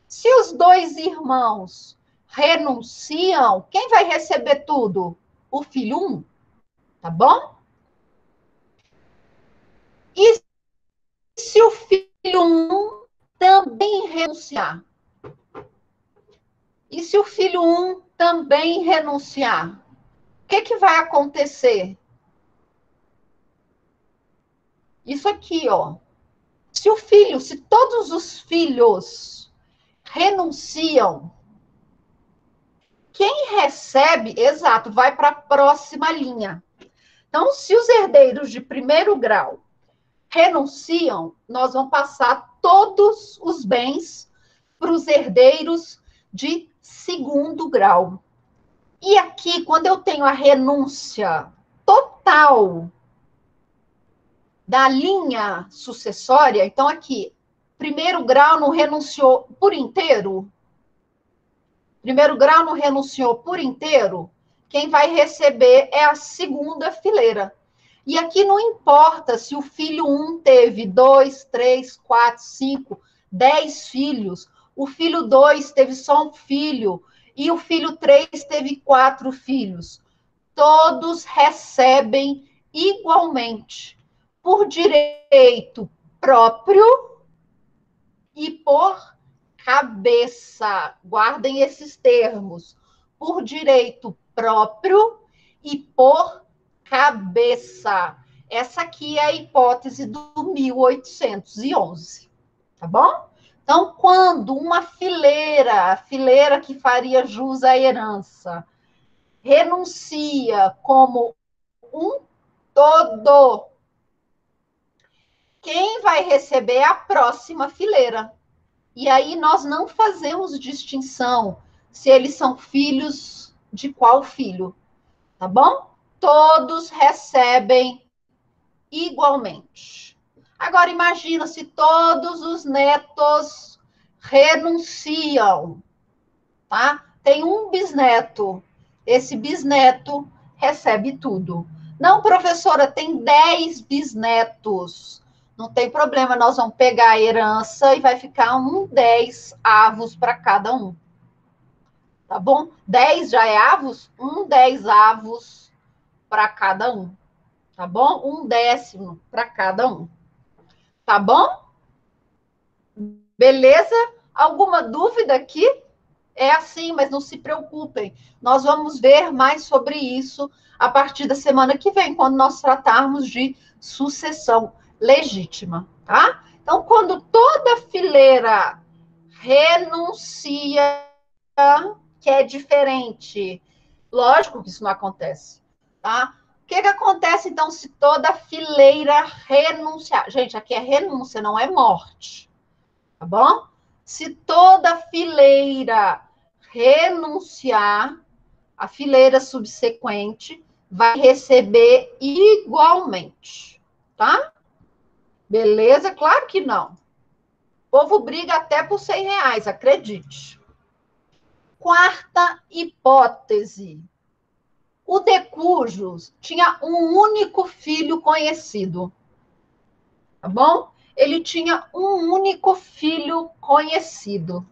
S1: Se os 2 irmãos renunciam, quem vai receber tudo? O filho 1, tá bom? E se o filho 1 também renunciar? E se o filho 1 também renunciar? O que vai acontecer? Isso aqui, ó. Se todos os filhos renunciam, quem recebe, exato, vai para a próxima linha. Então, se os herdeiros de primeiro grau renunciam, nós vamos passar todos os bens para os herdeiros de segundo grau. E aqui, quando eu tenho a renúncia total da linha sucessória, então aqui, primeiro grau não renunciou por inteiro? Primeiro grau não renunciou por inteiro? Quem vai receber é a segunda fileira. E aqui não importa se o filho 1 teve 2, 3, 4, 5, 10 filhos, o filho 2 teve só um filho, e o filho 3 teve 4 filhos. Todos recebem igualmente, por direito próprio e por cabeça. Guardem esses termos. Por direito próprio e por cabeça. Essa aqui é a hipótese do 1811, tá bom? Então, quando uma fileira, a fileira que faria jus à herança, renuncia como um todo, quem vai receber é a próxima fileira. E aí nós não fazemos distinção se eles são filhos de qual filho, tá bom? Todos recebem igualmente. Agora imagina se todos os netos renunciam, tá? Tem um bisneto, esse bisneto recebe tudo. Não, professora, tem 10 bisnetos. Não tem problema, nós vamos pegar a herança e vai ficar 10 avos para cada um. Tá bom? 10 já é avos? 10 avos para cada um. Tá bom? 1/10 para cada um. Tá bom? Beleza? Alguma dúvida aqui? É assim, mas não se preocupem. Nós vamos ver mais sobre isso a partir da semana que vem, quando nós tratarmos de sucessão legítima, tá? Então, quando toda fileira renuncia, que é diferente, lógico que isso não acontece, tá? O que acontece, então, se toda fileira renunciar? Gente, aqui é renúncia, não é morte, tá bom? Se toda fileira renunciar, a fileira subsequente vai receber igualmente, tá? Beleza? Claro que não. O povo briga até por R$ 100, acredite. Quarta hipótese. O Decujus tinha um único filho conhecido, tá bom? Ele tinha um único filho conhecido.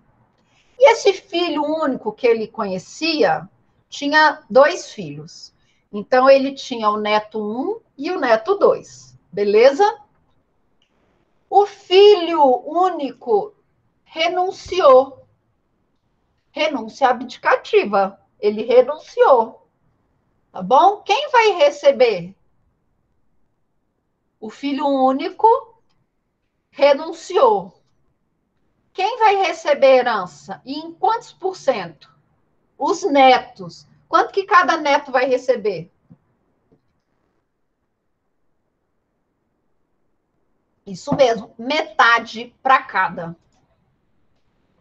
S1: E esse filho único que ele conhecia tinha 2 filhos. Então, ele tinha o neto 1 e o neto 2. Beleza? O filho único renunciou. Renúncia abdicativa. Ele renunciou. Tá bom? Quem vai receber? O filho único renunciou. Quem vai receber herança? E em quantos por cento? Os netos. Quanto que cada neto vai receber? Isso mesmo, metade para cada.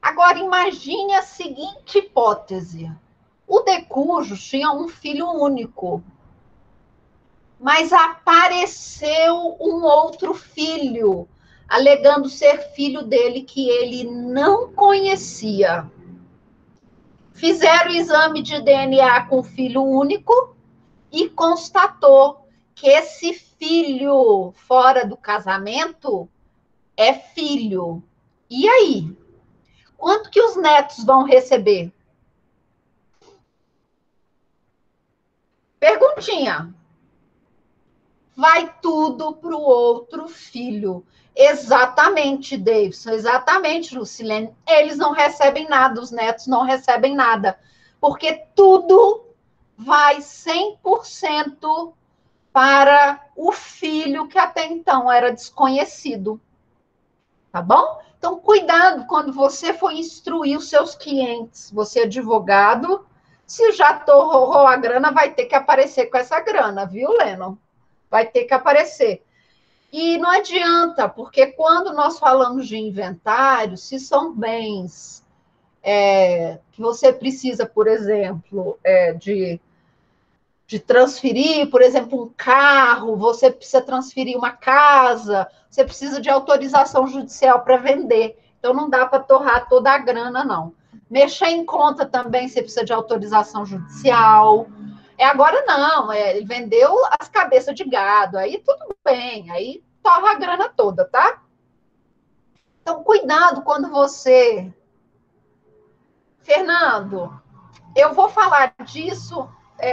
S1: Agora, imagine a seguinte hipótese. O Decujus tinha um filho único, mas apareceu um outro filho, alegando ser filho dele que ele não conhecia. Fizeram o exame de DNA com o filho único e constatou que esse filho fora do casamento é filho. E aí? Quanto que os netos vão receber? Perguntinha. Vai tudo para o outro filho. Exatamente, Davidson. Exatamente, Lucilene. Eles não recebem nada, os netos não recebem nada. Porque tudo vai 100% para o filho que até então era desconhecido. Tá bom? Então, cuidado quando você for instruir os seus clientes. Você é advogado, se já torrou a grana, vai ter que aparecer com essa grana, viu, Lennon? Vai ter que aparecer. E não adianta, porque quando nós falamos de inventário, se são bens que você precisa, por exemplo, de transferir, por exemplo, um carro, você precisa transferir uma casa, você precisa de autorização judicial para vender. Então, não dá para torrar toda a grana, não. Mexer em conta também, você precisa de autorização judicial. Agora não, ele vendeu as cabeças de gado, aí tudo bem, aí torra a grana toda, tá? Então, cuidado quando você... Fernando, eu vou falar disso.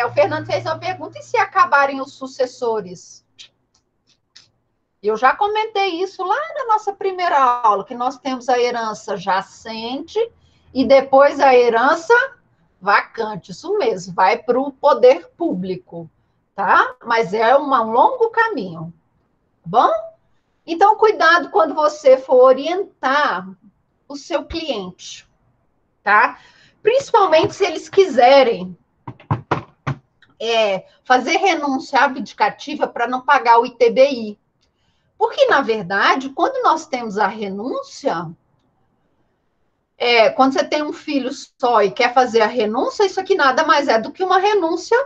S1: O Fernando fez uma pergunta, e se acabarem os sucessores? Eu já comentei isso lá na nossa primeira aula, que nós temos a herança jacente e depois a herança vacante. Isso mesmo, vai para o poder público, tá? Mas é um longo caminho, tá bom? Então, cuidado quando você for orientar o seu cliente, tá? Principalmente se eles quiserem fazer renúncia abdicativa para não pagar o ITBI. Porque, na verdade, quando nós temos a renúncia, quando você tem um filho só e quer fazer a renúncia, isso aqui nada mais é do que uma renúncia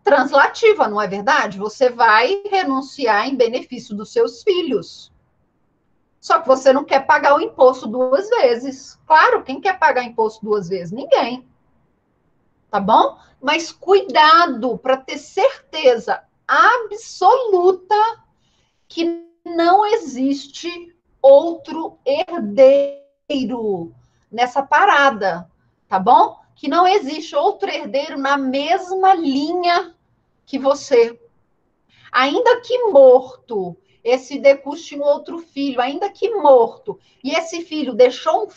S1: translativa, não é verdade? Você vai renunciar em benefício dos seus filhos. Só que você não quer pagar o imposto 2 vezes. Claro, quem quer pagar imposto 2 vezes? Ninguém. Tá bom? Mas cuidado para ter certeza absoluta que não existe outro herdeiro nessa parada, tá bom? Que não existe outro herdeiro na mesma linha que você. Ainda que morto, esse Decus tinha um outro filho, ainda que morto, e esse filho, deixou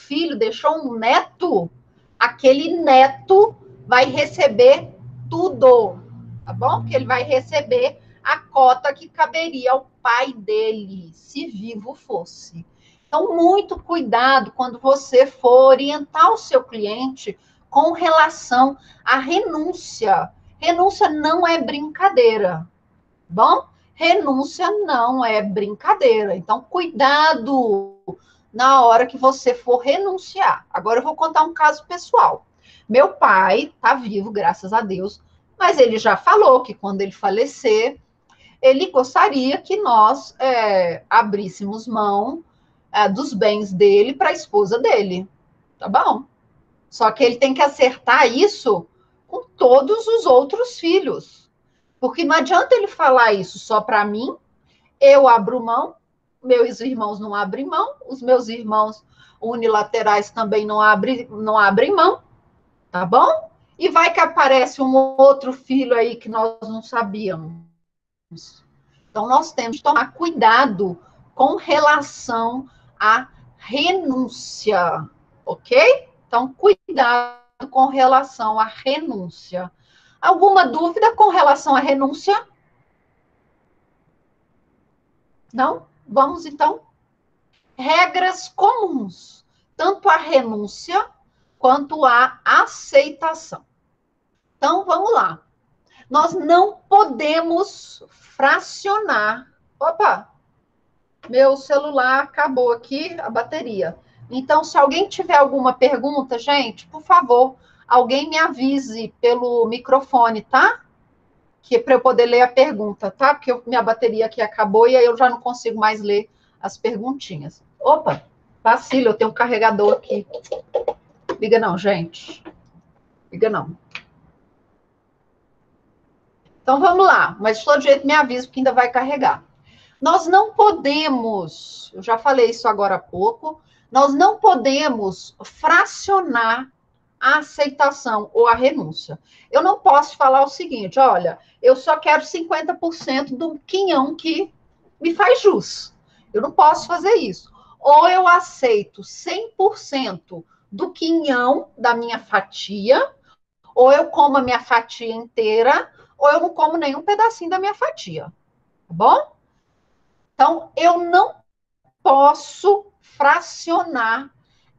S1: um neto, aquele neto vai receber tudo, tá bom? Que ele vai receber a cota que caberia ao pai dele, se vivo fosse. Então, muito cuidado quando você for orientar o seu cliente com relação à renúncia. Renúncia não é brincadeira. Bom, renúncia não é brincadeira. Então, cuidado na hora que você for renunciar. Agora eu vou contar um caso pessoal. Meu pai está vivo, graças a Deus, mas ele já falou que quando ele falecer, ele gostaria que nós abríssemos mão dos bens dele para a esposa dele. Tá bom? Só que ele tem que acertar isso com todos os outros filhos. Porque não adianta ele falar isso só para mim, eu abro mão, meus irmãos não abrem mão, os meus irmãos unilaterais também não abrem mão, tá bom? E vai que aparece um outro filho aí que nós não sabíamos. Então, nós temos que tomar cuidado com relação à renúncia, ok? Então, cuidado com relação à renúncia. Alguma dúvida com relação à renúncia? Não? Vamos, então. Regras comuns, tanto à renúncia quanto à aceitação. Então, vamos lá. Nós não podemos fracionar. Opa, meu celular acabou aqui, a bateria. Então, se alguém tiver alguma pergunta, gente, por favor, alguém me avise pelo microfone, tá? Que para eu poder ler a pergunta, tá? Porque minha bateria aqui acabou e aí eu já não consigo mais ler as perguntinhas. Opa, vacilo, eu tenho um carregador aqui. Liga não, gente. Liga não. Então vamos lá, mas de todo jeito me avisa que ainda vai carregar. Nós não podemos, eu já falei isso agora há pouco, nós não podemos fracionar a aceitação ou a renúncia. Eu não posso falar o seguinte, olha, eu só quero 50% do quinhão que me faz jus. Eu não posso fazer isso. Ou eu aceito 100% do quinhão da minha fatia, ou eu como a minha fatia inteira, ou eu não como nenhum pedacinho da minha fatia. Tá bom? Então, eu não posso fracionar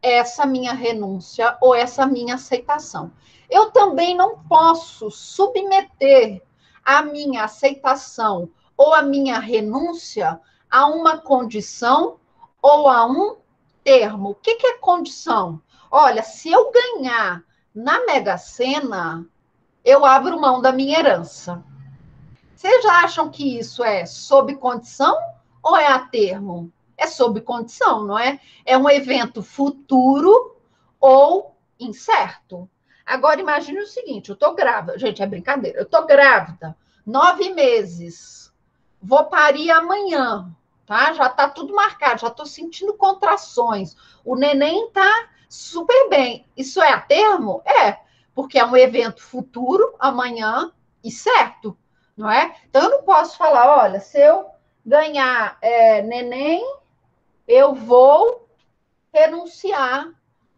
S1: essa minha renúncia ou essa minha aceitação. Eu também não posso submeter a minha aceitação ou a minha renúncia a uma condição ou a um termo. O que é condição? Olha, se eu ganhar na Mega Sena, eu abro mão da minha herança. Vocês acham que isso é sob condição ou é a termo? É sob condição, não é? É um evento futuro ou incerto. Agora, imagine o seguinte, eu estou grávida. Gente, é brincadeira. Eu estou grávida, 9 meses. Vou parir amanhã, tá? Já está tudo marcado, já estou sentindo contrações. O neném está super bem. Isso é a termo? É, porque é um evento futuro, amanhã, e certo, não é? Então, eu não posso falar, olha, se eu ganhar neném, eu vou renunciar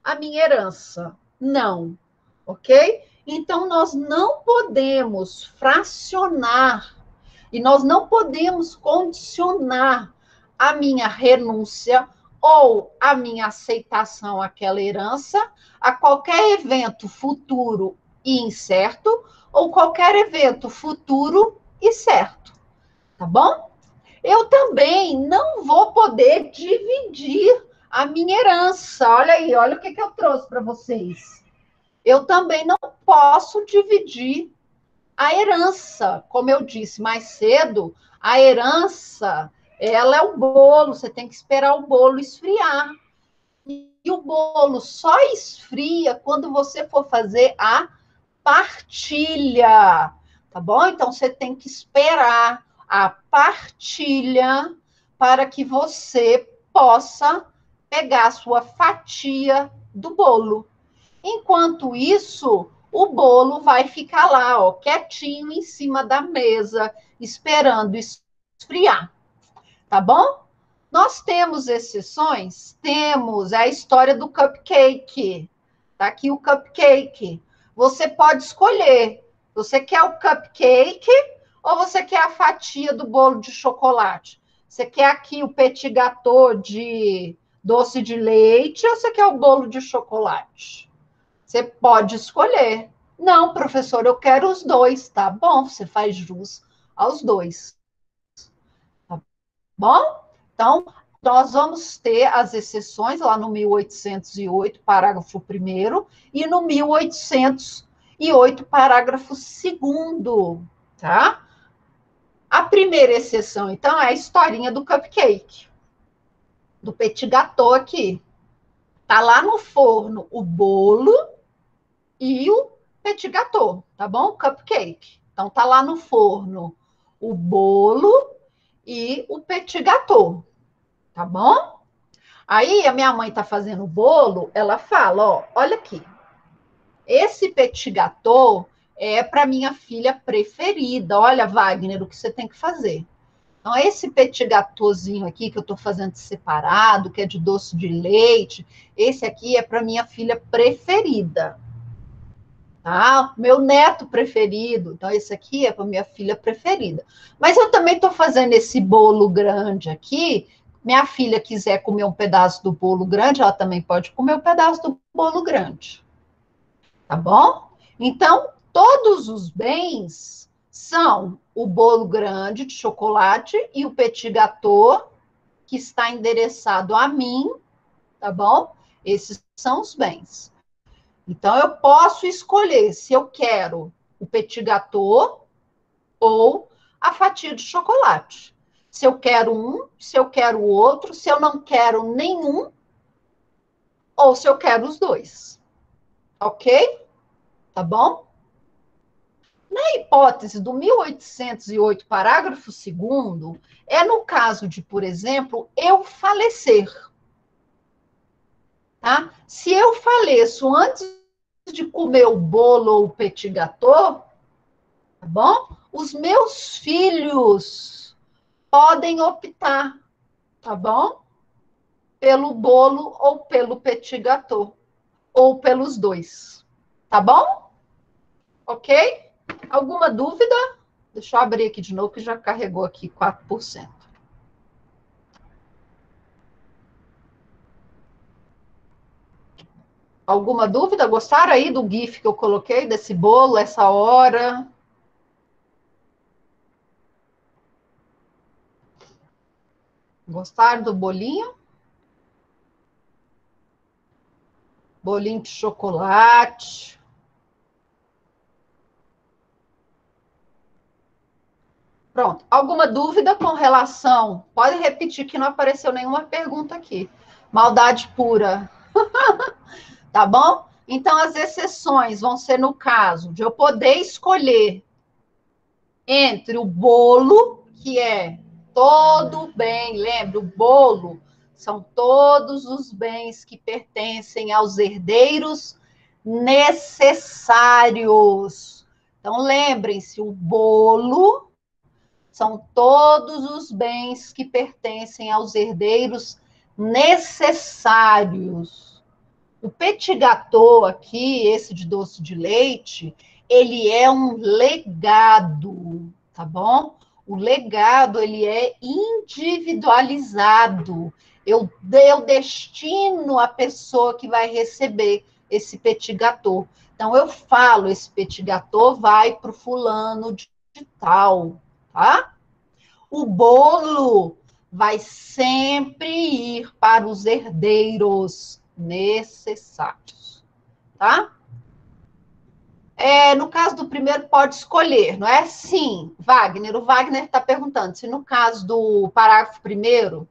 S1: à minha herança. Não, ok? Então, nós não podemos fracionar e nós não podemos condicionar a minha renúncia ou a minha aceitação àquela herança a qualquer evento futuro e incerto ou qualquer evento futuro e certo. Tá bom? Eu também não vou poder dividir a minha herança. Olha aí, olha o que eu trouxe para vocês. Eu também não posso dividir a herança. Como eu disse mais cedo, a herança, ela é o bolo, você tem que esperar o bolo esfriar. E o bolo só esfria quando você for fazer a partilha, tá bom? Então, você tem que esperar a partilha para que você possa pegar a sua fatia do bolo. Enquanto isso, o bolo vai ficar lá, ó, quietinho em cima da mesa, esperando esfriar, tá bom? Nós temos exceções? Temos a história do cupcake. Tá aqui o cupcake. Você pode escolher. Você quer o cupcake ou você quer a fatia do bolo de chocolate? Você quer aqui o petit gâteau de doce de leite ou você quer o bolo de chocolate? Você pode escolher. Não, professor, eu quero os dois. Tá bom, você faz jus aos dois. Tá bom? Então, nós vamos ter as exceções lá no 1808, parágrafo 1º, e no 1808, parágrafo 2º, tá? A primeira exceção, então, é a historinha do cupcake, do petit gâteau aqui. Tá lá no forno o bolo e o petit gâteau, tá bom? Cupcake. Então, tá lá no forno o bolo e o petit gâteau, tá bom? Aí a minha mãe tá fazendo o bolo, ela fala, ó, olha aqui, esse petit gâteau é para minha filha preferida. Olha, Wagner, o que você tem que fazer. Então, esse petit gâteauzinho aqui que eu tô fazendo separado, que é de doce de leite, esse aqui é para minha filha preferida. Tá? Meu neto preferido. Então, esse aqui é para minha filha preferida. Mas eu também estou fazendo esse bolo grande aqui. Minha filha quiser comer um pedaço do bolo grande, ela também pode comer um pedaço do bolo grande. Tá bom? Então, todos os bens são o bolo grande de chocolate e o petit gâteau, que está endereçado a mim, tá bom? Esses são os bens. Então, eu posso escolher se eu quero o petit gâteau ou a fatia de chocolate. Se eu quero um, se eu quero o outro, se eu não quero nenhum, ou se eu quero os dois. Ok? Tá bom? Na hipótese do 1808, parágrafo 2º, é no caso de, por exemplo, eu falecer. Tá? Se eu faleço antes de comer o bolo ou o petit gâteau, tá bom? Os meus filhos podem optar, tá bom? Pelo bolo ou pelo petit gâteau, ou pelos dois, tá bom? Ok? Alguma dúvida? Deixa eu abrir aqui de novo, que já carregou aqui 4%. Alguma dúvida? Gostaram aí do GIF que eu coloquei, desse bolo, essa hora? Gostaram do bolinho? Bolinho de chocolate. Pronto. Alguma dúvida com relação? Pode repetir que não apareceu nenhuma pergunta aqui. Maldade pura. Tá bom? Então, as exceções vão ser no caso de eu poder escolher entre o bolo, que é todo bem, lembra, o bolo são todos os bens que pertencem aos herdeiros necessários. Então, lembrem-se, o bolo são todos os bens que pertencem aos herdeiros necessários. O petit gâteau aqui, esse de doce de leite, ele é um legado, tá bom? O legado, ele é individualizado. Eu destino a pessoa que vai receber esse petit gâteau. Então, eu falo, esse petit gâteau vai para o fulano de tal, tá? O bolo vai sempre ir para os herdeiros necessários, tá? No caso do primeiro, pode escolher, não é? Sim, Wagner. O Wagner está perguntando se no caso do parágrafo 1º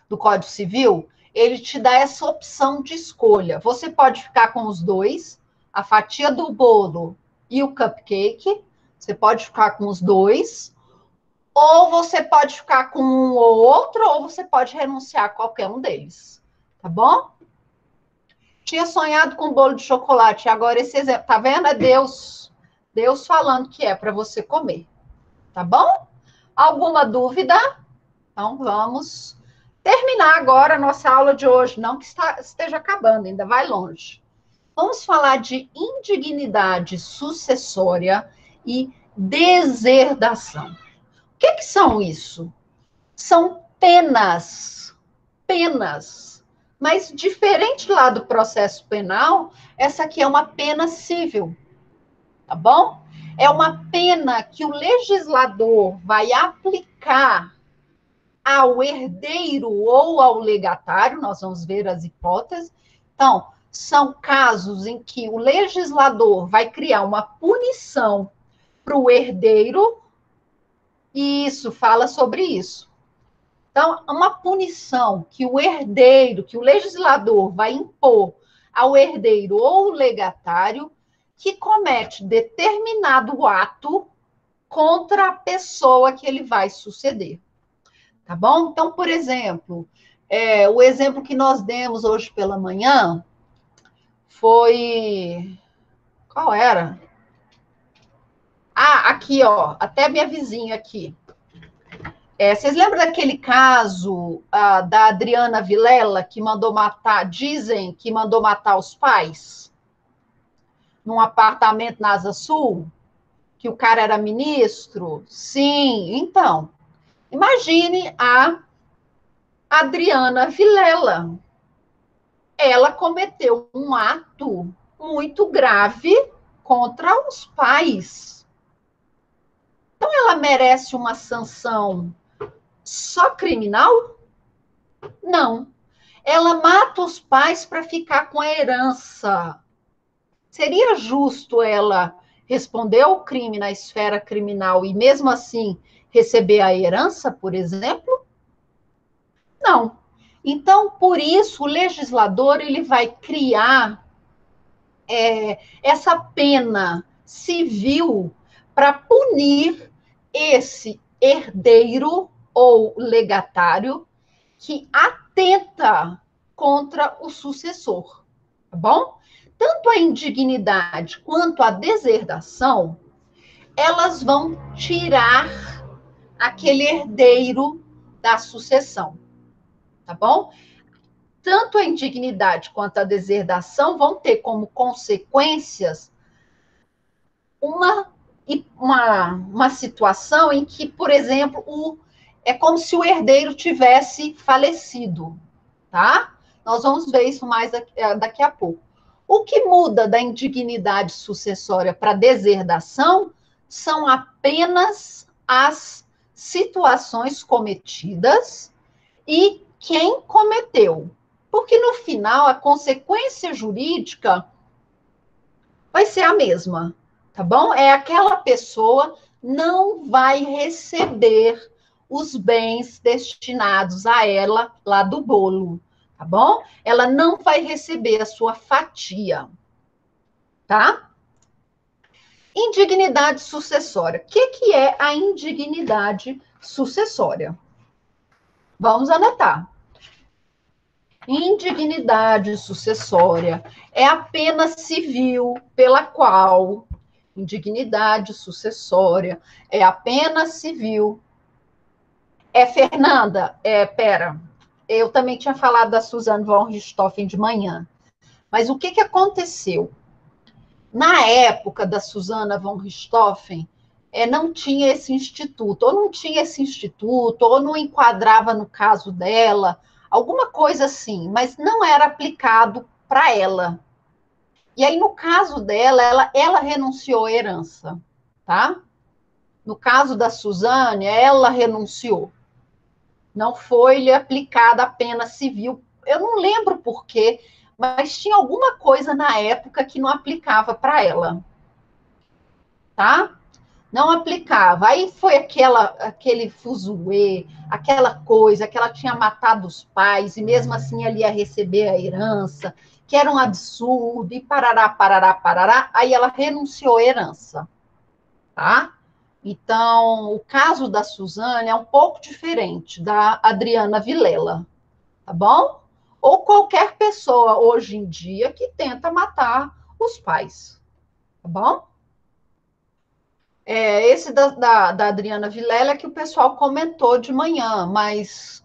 S1: do Código Civil, ele te dá essa opção de escolha. Você pode ficar com os dois, a fatia do bolo e o cupcake, você pode ficar com os dois, Ou você pode ficar com um ou outro, ou você pode renunciar a qualquer um deles. Tá bom? Tinha sonhado com bolo de chocolate, agora esse exemplo, tá vendo? É Deus. Deus falando que é para você comer. Tá bom? Alguma dúvida? Então vamos terminar agora a nossa aula de hoje. Não que esteja acabando, ainda vai longe. Vamos falar de indignidade sucessória e deserdação. O que são isso? São penas, penas. Mas diferente lá do processo penal, essa aqui é uma pena civil, tá bom? É uma pena que o legislador vai aplicar ao herdeiro ou ao legatário, nós vamos ver as hipóteses. Então, são casos em que o legislador vai criar uma punição para o herdeiro, e isso fala sobre isso. Então, uma punição que o herdeiro, que o legislador vai impor ao herdeiro ou legatário que comete determinado ato contra a pessoa que ele vai suceder. Tá bom? Então, por exemplo, o exemplo que nós demos hoje pela manhã foi. Qual era? Ah, aqui, ó, até minha vizinha aqui. Vocês lembram daquele caso da Adriana Vilela, que mandou matar, dizem que mandou matar os pais? Num apartamento na Asa Sul? Que o cara era ministro? Sim, então. Imagine a Adriana Vilela. Ela cometeu um ato muito grave contra os pais. Então, ela merece uma sanção só criminal? Não. Ela mata os pais para ficar com a herança. Seria justo ela responder ao crime na esfera criminal e, mesmo assim, receber a herança, por exemplo? Não. Então, por isso, o legislador ele vai criar essa pena civil para punir esse herdeiro ou legatário que atenta contra o sucessor, tá bom? Tanto a indignidade quanto a deserdação, elas vão tirar aquele herdeiro da sucessão, tá bom? Tanto a indignidade quanto a deserdação vão ter como consequências uma situação em que, por exemplo, é como se o herdeiro tivesse falecido, tá? Nós vamos ver isso mais daqui a pouco. O que muda da indignidade sucessória para deserdação são apenas as situações cometidas e quem cometeu. Porque no final a consequência jurídica vai ser a mesma, tá bom? É aquela pessoa não vai receber os bens destinados a ela lá do bolo, tá bom? Ela não vai receber a sua fatia, tá? Indignidade sucessória. O que é a indignidade sucessória? Vamos anotar. Indignidade sucessória é a pena civil pela qual indignidade sucessória é a pena civil. Fernanda, pera, eu também tinha falado da Suzane von Richthofen de manhã, mas o que aconteceu? Na época da Susana von Richthofen, não tinha esse instituto, ou não tinha esse instituto, ou não enquadrava no caso dela, alguma coisa assim, mas não era aplicado para ela. E aí, no caso dela, ela renunciou à herança, tá? No caso da Suzane, ela renunciou. Não foi-lhe aplicada a pena civil. Eu não lembro por quê, mas tinha alguma coisa na época que não aplicava para ela, tá? Não aplicava. Aí foi aquele fuzuê, aquela coisa que ela tinha matado os pais e mesmo assim ela ia receber a herança, que era um absurdo, e parará, parará, parará. Aí ela renunciou à herança, tá? Então, o caso da Suzane é um pouco diferente da Adriana Vilela, tá bom? Ou qualquer pessoa hoje em dia que tenta matar os pais, tá bom? Esse da Adriana Vilela é que o pessoal comentou de manhã, mas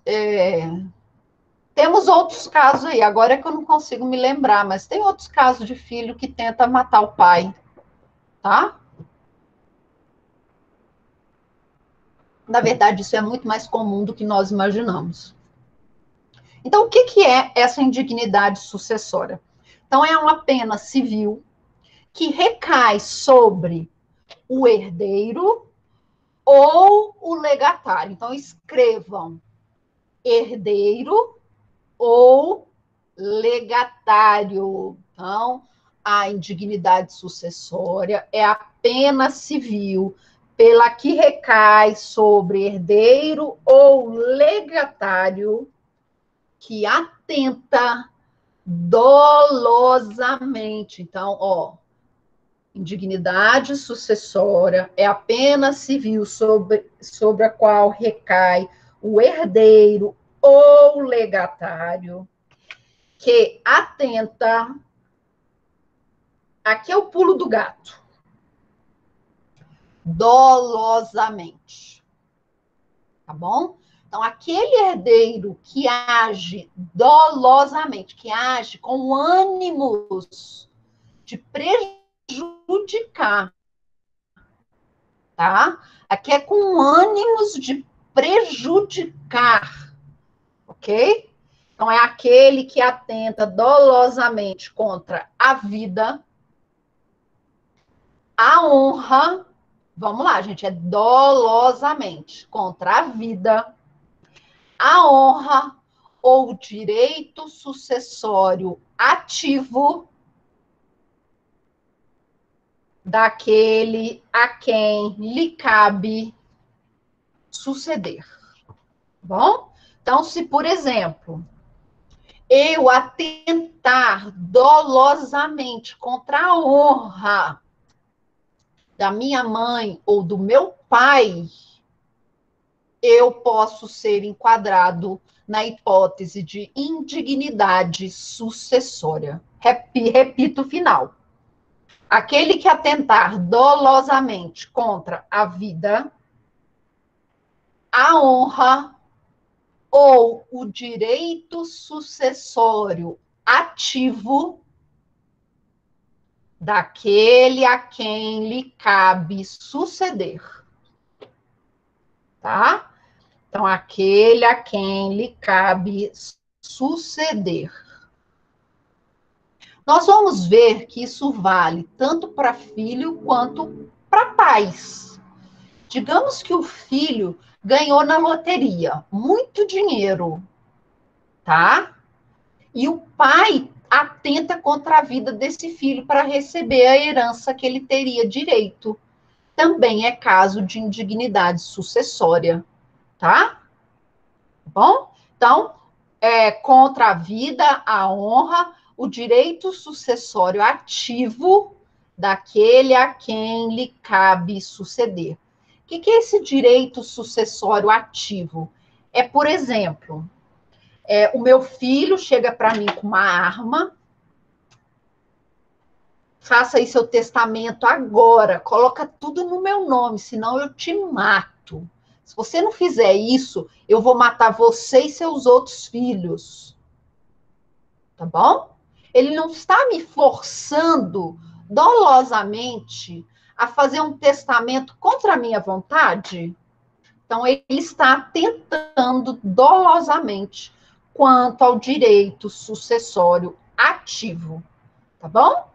S1: temos outros casos aí. Agora é que eu não consigo me lembrar, mas tem outros casos de filho que tenta matar o pai, tá? Na verdade, isso é muito mais comum do que nós imaginamos. Então, o que, que é essa indignidade sucessória? Então, é uma pena civil que recai sobre o herdeiro ou o legatário. Então, escrevam herdeiro ou legatário. Então, a indignidade sucessória é a pena civil pela que recai sobre herdeiro ou legatário que atenta dolosamente. Então, ó, indignidade sucessória é a pena civil sobre a qual recai o herdeiro ou legatário que atenta. Aqui é o pulo do gato. Dolosamente. Tá bom? Então, aquele herdeiro que age dolosamente, que age com ânimos de prejudicar, tá? Aqui é com ânimos de prejudicar, ok? Então, é aquele que atenta dolosamente contra a vida, a honra, vamos lá, gente, é dolosamente contra a vida, a honra ou direito sucessório ativo daquele a quem lhe cabe suceder. Bom? Então, se, por exemplo, eu atentar dolosamente contra a honra da minha mãe ou do meu pai, eu posso ser enquadrado na hipótese de indignidade sucessória. Repito o final. Aquele que atentar dolosamente contra a vida, a honra ou o direito sucessório ativo daquele a quem lhe cabe suceder. Tá? Então, aquele a quem lhe cabe suceder. Nós vamos ver que isso vale tanto para filho quanto para pais. Digamos que o filho ganhou na loteria muito dinheiro, tá? E o pai atenta contra a vida desse filho para receber a herança que ele teria direito. Também é caso de indignidade sucessória, tá? Bom? Então, contra a vida, a honra, o direito sucessório ativo daquele a quem lhe cabe suceder. O que é esse direito sucessório ativo? É, por exemplo, o meu filho chega para mim com uma arma, faça aí seu testamento agora, coloca tudo no meu nome, senão eu te mato. Se você não fizer isso, eu vou matar você e seus outros filhos. Tá bom? Ele não está me forçando dolosamente a fazer um testamento contra a minha vontade. Então, ele está tentando dolosamente quanto ao direito sucessório ativo. Tá bom?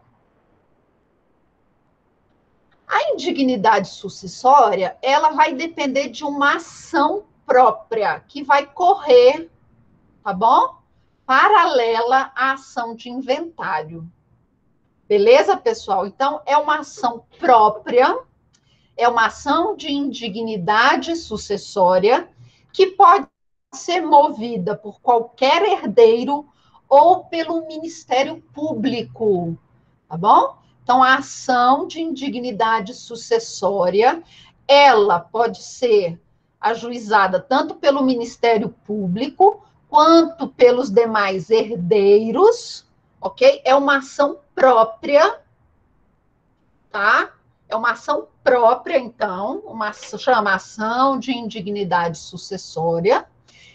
S1: A indignidade sucessória, ela vai depender de uma ação própria que vai correr, tá bom? Paralela à ação de inventário. Beleza, pessoal? Então, é uma ação própria, é uma ação de indignidade sucessória que pode ser movida por qualquer herdeiro ou pelo Ministério Público, tá bom? Então, a ação de indignidade sucessória ela pode ser ajuizada tanto pelo Ministério Público quanto pelos demais herdeiros, ok? É uma ação própria, tá? É uma ação própria, então, chama ação de indignidade sucessória,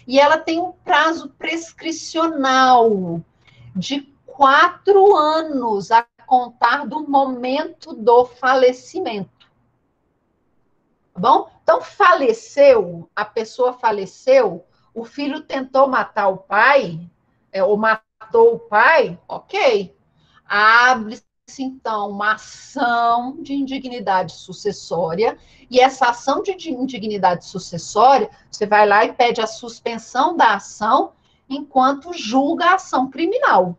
S1: e ela tem um prazo prescricional de 4 anos a contar do momento do falecimento. Tá bom? Então, faleceu, a pessoa faleceu, o filho tentou matar o pai, ou matou o pai, ok. Abre-se, então, uma ação de indignidade sucessória, e essa ação de indignidade sucessória, você vai lá e pede a suspensão da ação enquanto julga a ação criminal,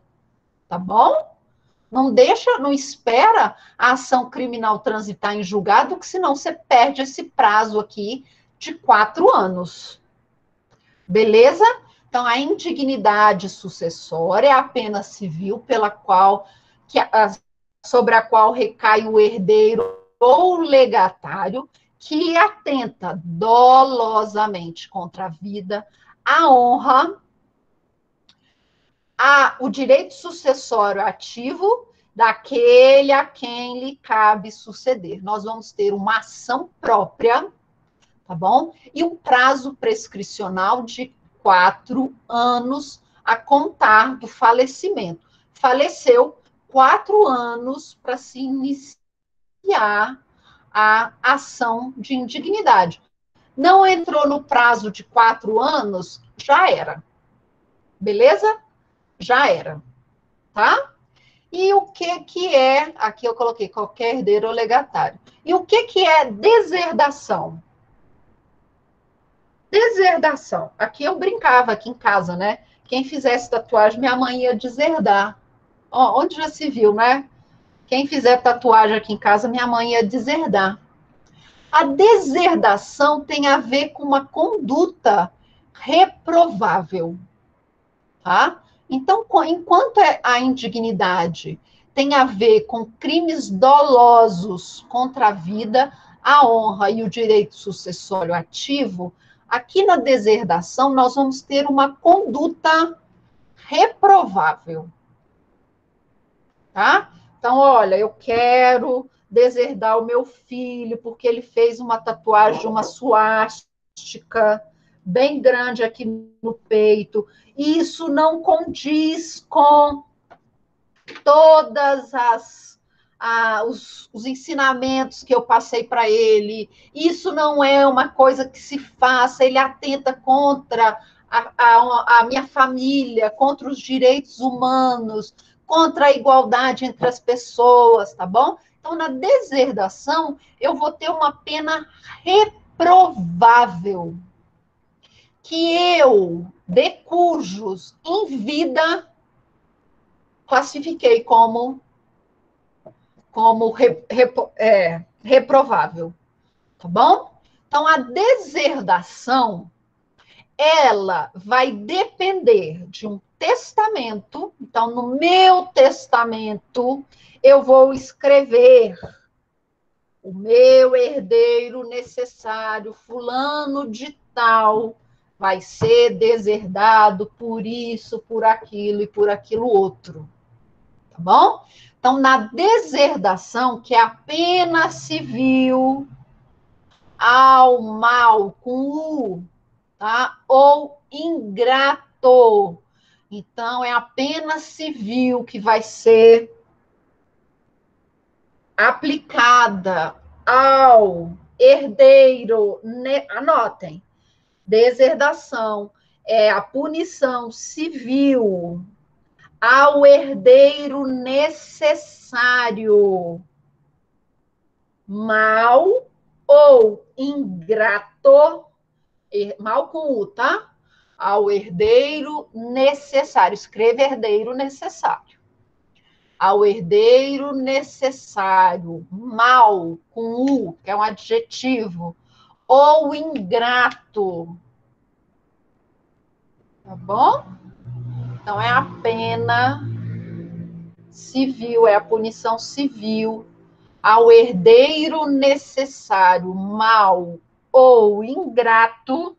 S1: tá bom? Não deixa, não espera a ação criminal transitar em julgado, que senão você perde esse prazo aqui de 4 anos. Beleza? Então, a indignidade sucessória é a pena civil pela qual, sobre a qual recai o herdeiro ou legatário que atenta dolosamente contra a vida, a honra, o direito sucessório ativo daquele a quem lhe cabe suceder. Nós vamos ter uma ação própria, tá bom? E um prazo prescricional de 4 anos a contar do falecimento. Faleceu, 4 anos para se iniciar a ação de indignidade. Não entrou no prazo de 4 anos, já era. Beleza? Já era, tá? E o que é, aqui eu coloquei qualquer herdeiro ou legatário. E o que é deserdação? Deserdação. Aqui eu brincava aqui em casa, né? Quem fizesse tatuagem, minha mãe ia deserdar. Ó, onde já se viu, né? Quem fizer tatuagem aqui em casa, minha mãe ia deserdar. A deserdação tem a ver com uma conduta reprovável, tá? Então, enquanto a indignidade tem a ver com crimes dolosos contra a vida, a honra e o direito sucessório ativo, aqui na deserdação nós vamos ter uma conduta reprovável, tá? Então, olha, eu quero deserdar o meu filho porque ele fez uma tatuagem de uma suástica bem grande aqui no peito. Isso não condiz com todas os ensinamentos que eu passei para ele. Isso não é uma coisa que se faça, ele atenta contra a minha família, contra os direitos humanos, contra a igualdade entre as pessoas, tá bom? Então, na deserdação, eu vou ter uma pena reprovável, que eu, de cujos, em vida, classifiquei como reprovável, tá bom? Então, a deserdação, ela vai depender de um testamento. Então, no meu testamento, eu vou escrever o meu herdeiro necessário, fulano de tal, vai ser deserdado por isso, por aquilo e por aquilo outro. Tá bom? Então, na deserdação, que é a pena civil ao mal, com U, tá? Ou ingrato. Então, é a pena civil que vai ser aplicada ao herdeiro. Anotem, deserdação é a punição civil ao herdeiro necessário, mal ou ingrato, mal com U, tá? Ao herdeiro necessário. Escreva herdeiro necessário. Ao herdeiro necessário, mal com U, que é um adjetivo, ou ingrato. Tá bom? Então, é a pena civil, é a punição civil ao herdeiro necessário, mau ou ingrato,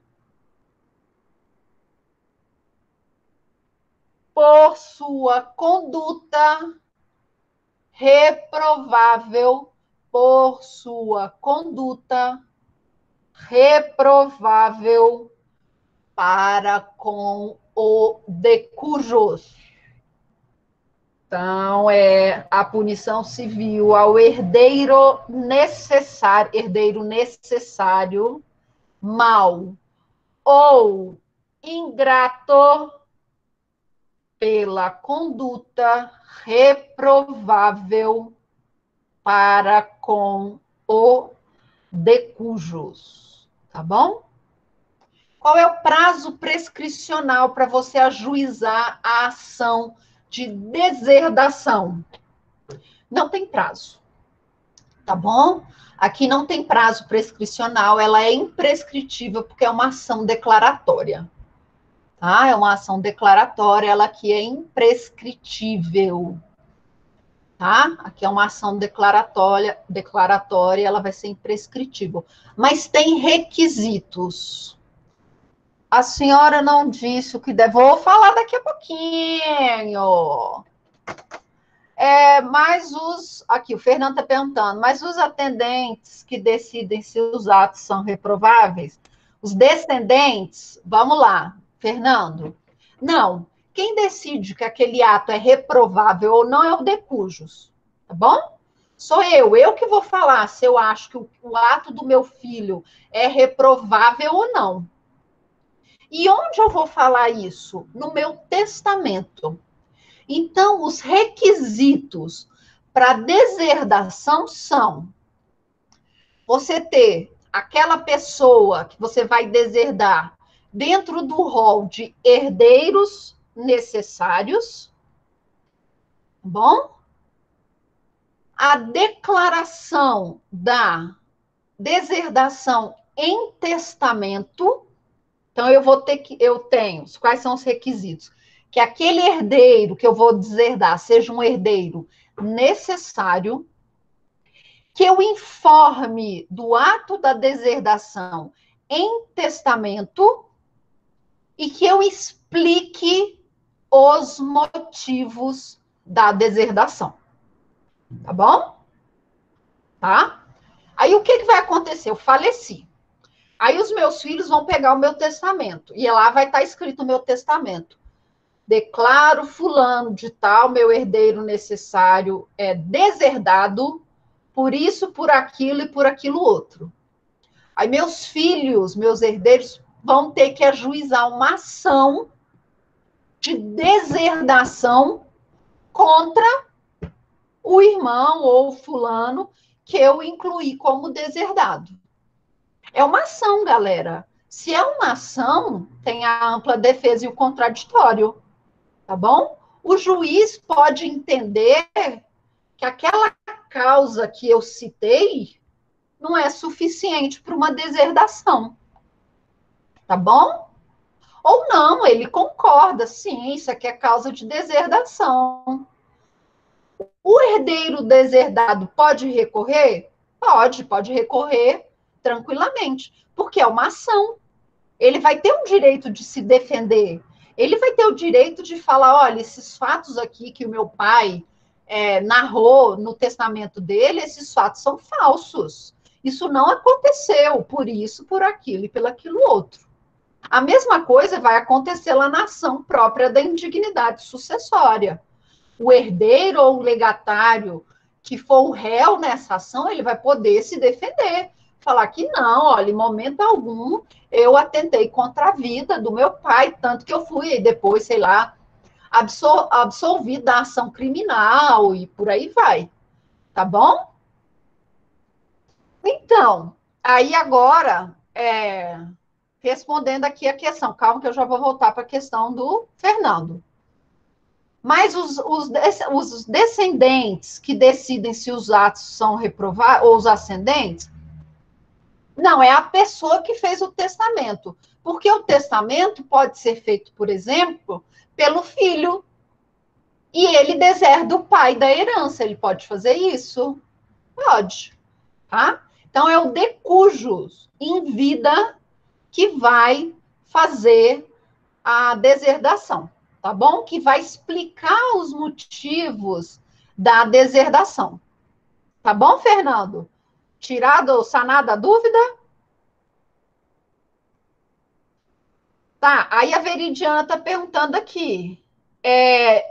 S1: por sua conduta reprovável, por sua conduta reprovável para com o de cujos. Então, é a punição civil ao herdeiro necessário, mau ou ingrato pela conduta reprovável para com o de cujos. Tá bom? Qual é o prazo prescricional para você ajuizar a ação de deserdação? Não tem prazo, tá bom? Aqui não tem prazo prescricional, ela é imprescritível porque é uma ação declaratória, tá? É uma ação declaratória, ela aqui é imprescritível, tá? Aqui é uma ação declaratória, ela vai ser imprescritível, mas tem requisitos. A senhora não disse o que deve. Vou falar daqui a pouquinho. Mas aqui, o Fernando está perguntando, mas os atendentes que decidem se os atos são reprováveis, os descendentes, vamos lá, Fernando. Não, quem decide que aquele ato é reprovável ou não é o de cujos, tá bom? Sou eu que vou falar se eu acho que o ato do meu filho é reprovável ou não. E onde eu vou falar isso? No meu testamento. Então, os requisitos para deserdação são você ter aquela pessoa que você vai deserdar dentro do rol de herdeiros necessários, bom? A declaração da deserdação em testamento. Então, eu tenho, quais são os requisitos? Que aquele herdeiro que eu vou deserdar seja um herdeiro necessário, que eu informe do ato da deserdação em testamento e que eu explique os motivos da deserdação. Tá bom? Tá? Aí, o que vai acontecer? Eu faleci. Aí os meus filhos vão pegar o meu testamento, e lá vai estar escrito o meu testamento. Declaro fulano de tal, meu herdeiro necessário é deserdado, por isso, por aquilo e por aquilo outro. Aí meus filhos, meus herdeiros, vão ter que ajuizar uma ação de deserdação contra o irmão ou o fulano que eu incluí como deserdado. É uma ação, galera. Se é uma ação, tem a ampla defesa e o contraditório, tá bom? O juiz pode entender que aquela causa que eu citei não é suficiente para uma deserdação, tá bom? Ou não, ele concorda, sim, isso aqui é causa de deserdação. O herdeiro deserdado pode recorrer? Pode recorrer tranquilamente, porque é uma ação. Ele vai ter um direito de se defender. Ele vai ter o direito de falar, olha, esses fatos aqui que o meu pai narrou no testamento dele, esses fatos são falsos. Isso não aconteceu por isso, por aquilo e pelo aquilo outro. A mesma coisa vai acontecer lá na ação própria da indignidade sucessória. O herdeiro ou o legatário que for o réu nessa ação, ele vai poder se defender. Falar que não, olha, em momento algum eu atentei contra a vida do meu pai, tanto que eu fui e depois, sei lá, absolvido da ação criminal e por aí vai. Tá bom? Então, aí agora, respondendo aqui a questão, calma que eu já vou voltar para a questão do Fernando. Mas os descendentes que decidem se os atos são reprovados, ou os ascendentes, não, é a pessoa que fez o testamento. Porque o testamento pode ser feito, por exemplo, pelo filho. E ele deserda o pai da herança. Ele pode fazer isso. Pode, tá? Então, é o de cujos em vida que vai fazer a deserdação, tá bom? Que vai explicar os motivos da deserdação. Tá bom, Fernando? Tirado, sanada a dúvida? Tá, aí a Veridiana está perguntando aqui.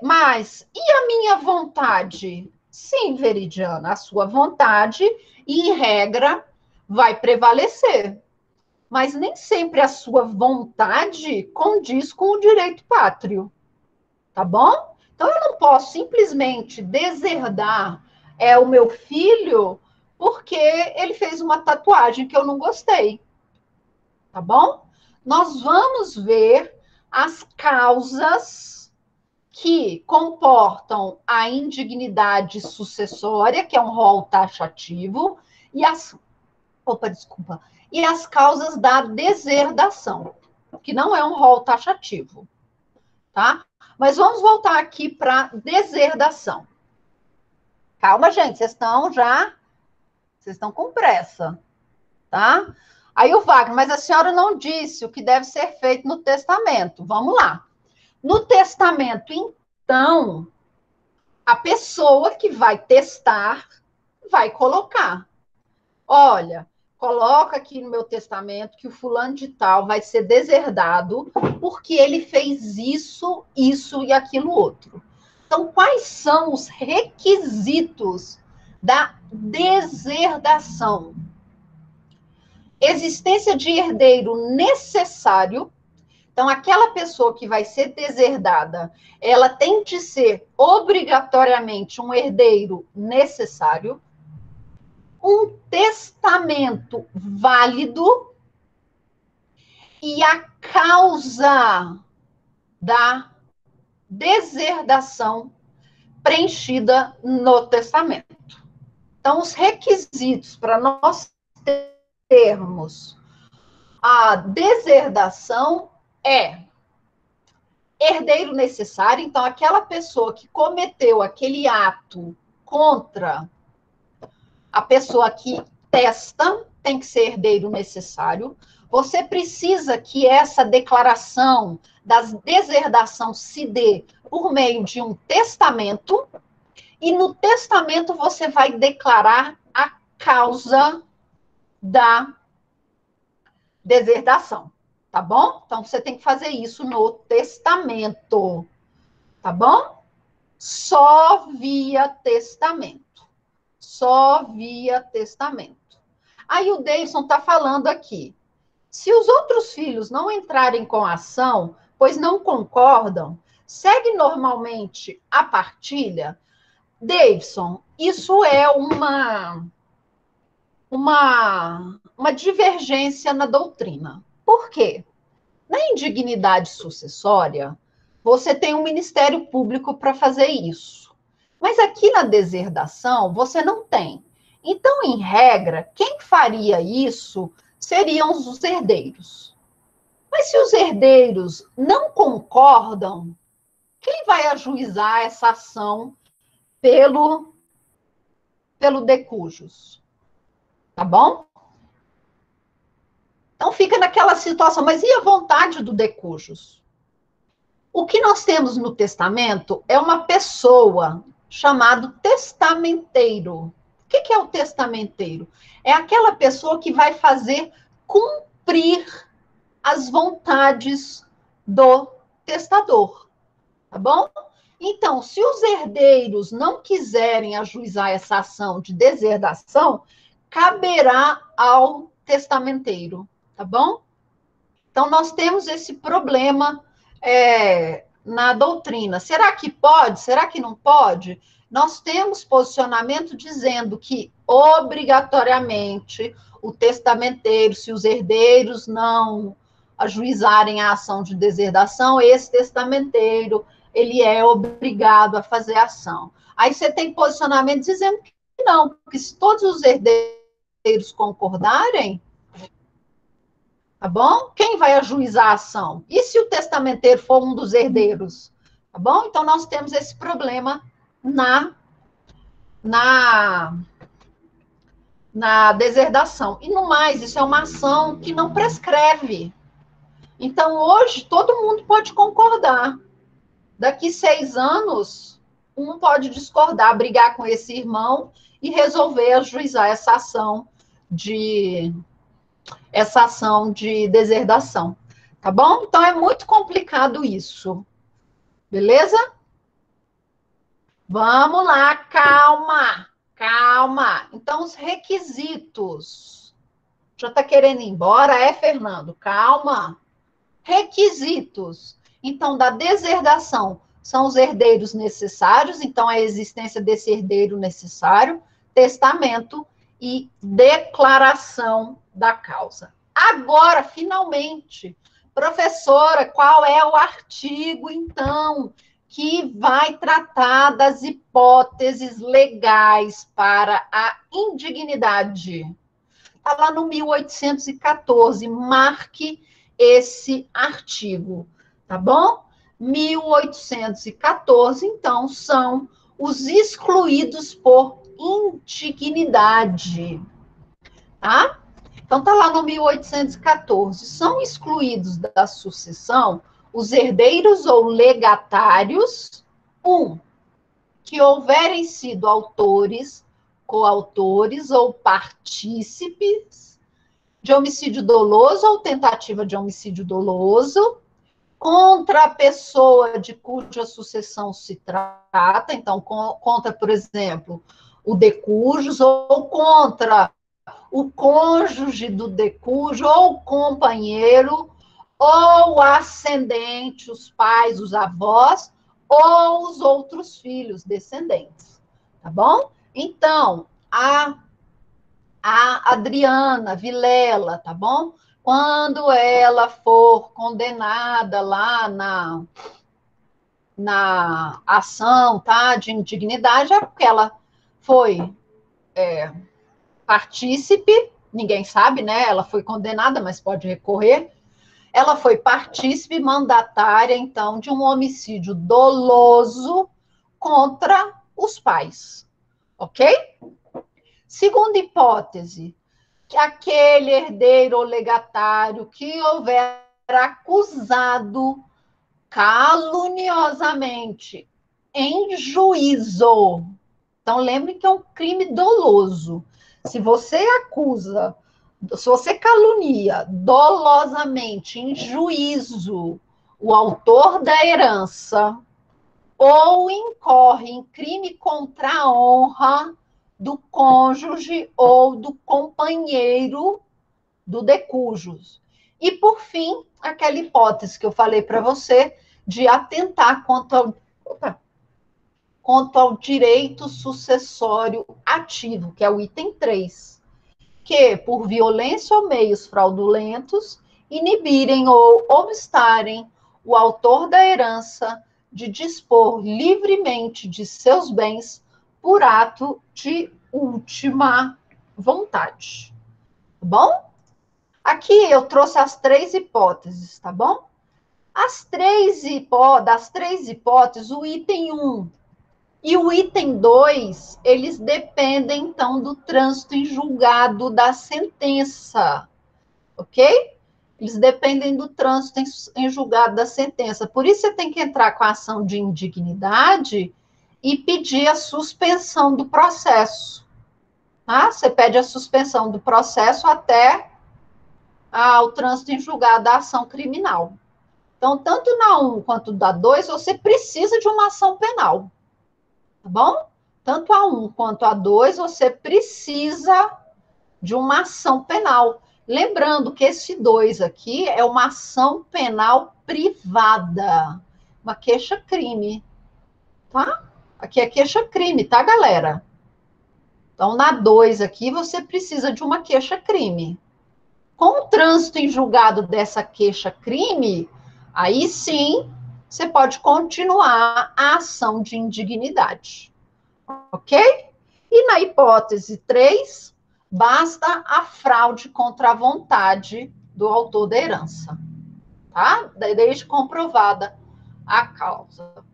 S1: Mas e a minha vontade? Sim, Veridiana, a sua vontade, em regra, vai prevalecer. Mas nem sempre a sua vontade condiz com o direito pátrio, tá bom? Então eu não posso simplesmente deserdar o meu filho porque ele fez uma tatuagem que eu não gostei, tá bom? Nós vamos ver as causas que comportam a indignidade sucessória, que é um rol taxativo, e e as causas da deserdação, que não é um rol taxativo, tá? Mas vamos voltar aqui para deserdação. Calma, gente, vocês estão com pressa, tá? Aí o Wagner, mas a senhora não disse o que deve ser feito no testamento. Vamos lá. No testamento, então, a pessoa que vai testar vai colocar. Olha, coloca aqui no meu testamento que o fulano de tal vai ser deserdado porque ele fez isso, isso e aquilo outro. Então, quais são os requisitos da deserdação? Existência de herdeiro necessário. Então, aquela pessoa que vai ser deserdada, ela tem de ser obrigatoriamente um herdeiro necessário, um testamento válido e a causa da deserdação preenchida no testamento. Então, os requisitos para nós termos a deserdação é herdeiro necessário, então aquela pessoa que cometeu aquele ato contra a pessoa que testa tem que ser herdeiro necessário. Você precisa que essa declaração da deserdação se dê por meio de um testamento, e no testamento você vai declarar a causa da deserdação, tá bom? Então você tem que fazer isso no testamento, tá bom? Só via testamento. Só via testamento. Aí o Davidson está falando aqui. Se os outros filhos não entrarem com a ação, pois não concordam, segue normalmente a partilha? Davidson, isso é uma divergência na doutrina. Por quê? Na indignidade sucessória, você tem um ministério público para fazer isso. Mas aqui na deserdação, você não tem. Então, em regra, quem faria isso seriam os herdeiros. Mas se os herdeiros não concordam, quem vai ajuizar essa ação pelo decujus? Tá bom? Então fica naquela situação, mas e a vontade do decujus? O que nós temos no testamento é uma pessoa chamado testamenteiro. O que é o testamenteiro? É aquela pessoa que vai fazer cumprir as vontades do testador, tá bom? Então, se os herdeiros não quiserem ajuizar essa ação de deserdação, caberá ao testamenteiro, tá bom? Então, nós temos esse problema na doutrina. Será que pode? Será que não pode? Nós temos posicionamento dizendo que, obrigatoriamente, o testamenteiro, se os herdeiros não ajuizarem a ação de deserdação, esse testamenteiro, ele é obrigado a fazer a ação. Aí você tem posicionamento dizendo que não, porque se todos os herdeiros concordarem, tá bom? Quem vai ajuizar a ação? E se o testamenteiro for um dos herdeiros? Tá bom? Então, nós temos esse problema na na deserdação. E no mais, isso é uma ação que não prescreve. Então, hoje, todo mundo pode concordar. Daqui 6 anos, um pode discordar, brigar com esse irmão e resolver ajuizar essa ação de deserdação. Tá bom? Então, é muito complicado isso. Beleza? Vamos lá, calma, calma. Então, os requisitos. Já está querendo ir embora, Fernando? Calma. Requisitos. Então, da deserdação, são os herdeiros necessários, então, a existência desse herdeiro necessário, testamento e declaração da causa. Agora, finalmente, professora, qual é o artigo, então, que vai tratar das hipóteses legais para a indignidade? Está lá no 1814, marque esse artigo, tá bom? 1814, então, são os excluídos por indignidade, tá? Então, está lá no 1814. São excluídos da sucessão os herdeiros ou legatários, que houverem sido autores, coautores ou partícipes de homicídio doloso ou tentativa de homicídio doloso contra a pessoa de cuja sucessão se trata, então, contra, por exemplo, o decujus, ou contra o cônjuge do decúgio, ou o companheiro, ou o ascendente, os pais, os avós, ou os outros filhos descendentes, tá bom? Então, a Adriana Vilela, tá bom? Quando ela for condenada lá na ação, tá, de indignidade, é porque ela foi partícipe, ninguém sabe, né? Ela foi condenada, mas pode recorrer. Ela foi partícipe mandatária, então, de um homicídio doloso contra os pais, ok? Segunda hipótese, que aquele herdeiro ou legatário que houver acusado caluniosamente em juízo. Então, lembre que é um crime doloso. Se você acusa, se você calunia dolosamente em juízo o autor da herança ou incorre em crime contra a honra do cônjuge ou do companheiro do decujus. E, por fim, aquela hipótese que eu falei para você de atentar quanto ao direito sucessório ativo, que é o item 3, que, por violência ou meios fraudulentos, inibirem ou obstarem o autor da herança de dispor livremente de seus bens por ato de última vontade. Tá bom? Aqui eu trouxe as 3 hipóteses, tá bom? Das 3 hipóteses, o item 1 e o item 2, eles dependem, então, do trânsito em julgado da sentença, ok? Eles dependem do trânsito em julgado da sentença. Por isso, você tem que entrar com a ação de indignidade e pedir a suspensão do processo. Tá? Você pede a suspensão do processo até o trânsito em julgado da ação criminal. Então, tanto na 1 quanto na 2, você precisa de uma ação penal. Tá bom? Tanto a 1 quanto a 2, você precisa de uma ação penal. Lembrando que esse 2 aqui é uma ação penal privada, uma queixa-crime, tá? Aqui é queixa-crime, tá, galera? Então, na 2 aqui, você precisa de uma queixa-crime. Com o trânsito em julgado dessa queixa-crime, aí sim, você pode continuar a ação de indignidade. Ok? E na hipótese 3, basta a fraude contra a vontade do autor da herança. Tá? Desde comprovada a causa.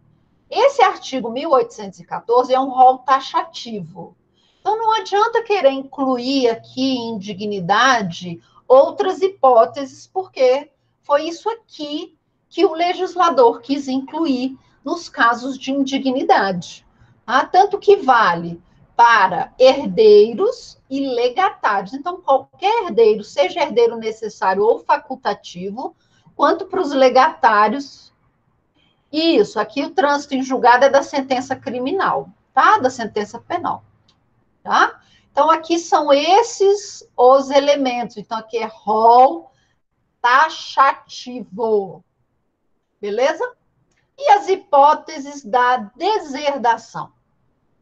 S1: Esse artigo 1814 é um rol taxativo. Então, não não adianta querer incluir aqui em indignidade outras hipóteses, porque foi isso aqui que o legislador quis incluir nos casos de indignidade. Tá? Tanto que vale para herdeiros e legatários. Então, qualquer herdeiro, seja herdeiro necessário ou facultativo, quanto para os legatários. Isso, aqui o trânsito em julgado é da sentença criminal, tá? Da sentença penal, tá? Então, aqui são esses os elementos. Então, aqui é rol taxativo, beleza? E as hipóteses da deserdação.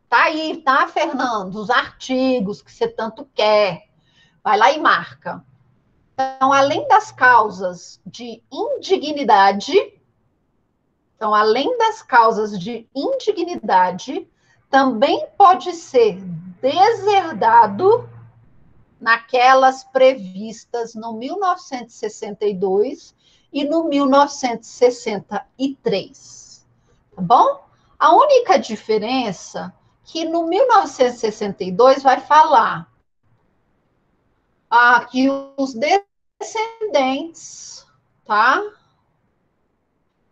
S1: Tá aí, tá, Fernando? Os artigos que você tanto quer. Vai lá e marca. Então, além das causas de indignidade, também pode ser deserdado naquelas previstas no 1962 e no 1963. Tá bom? A única diferença que no 1962 vai falar que os descendentes, tá?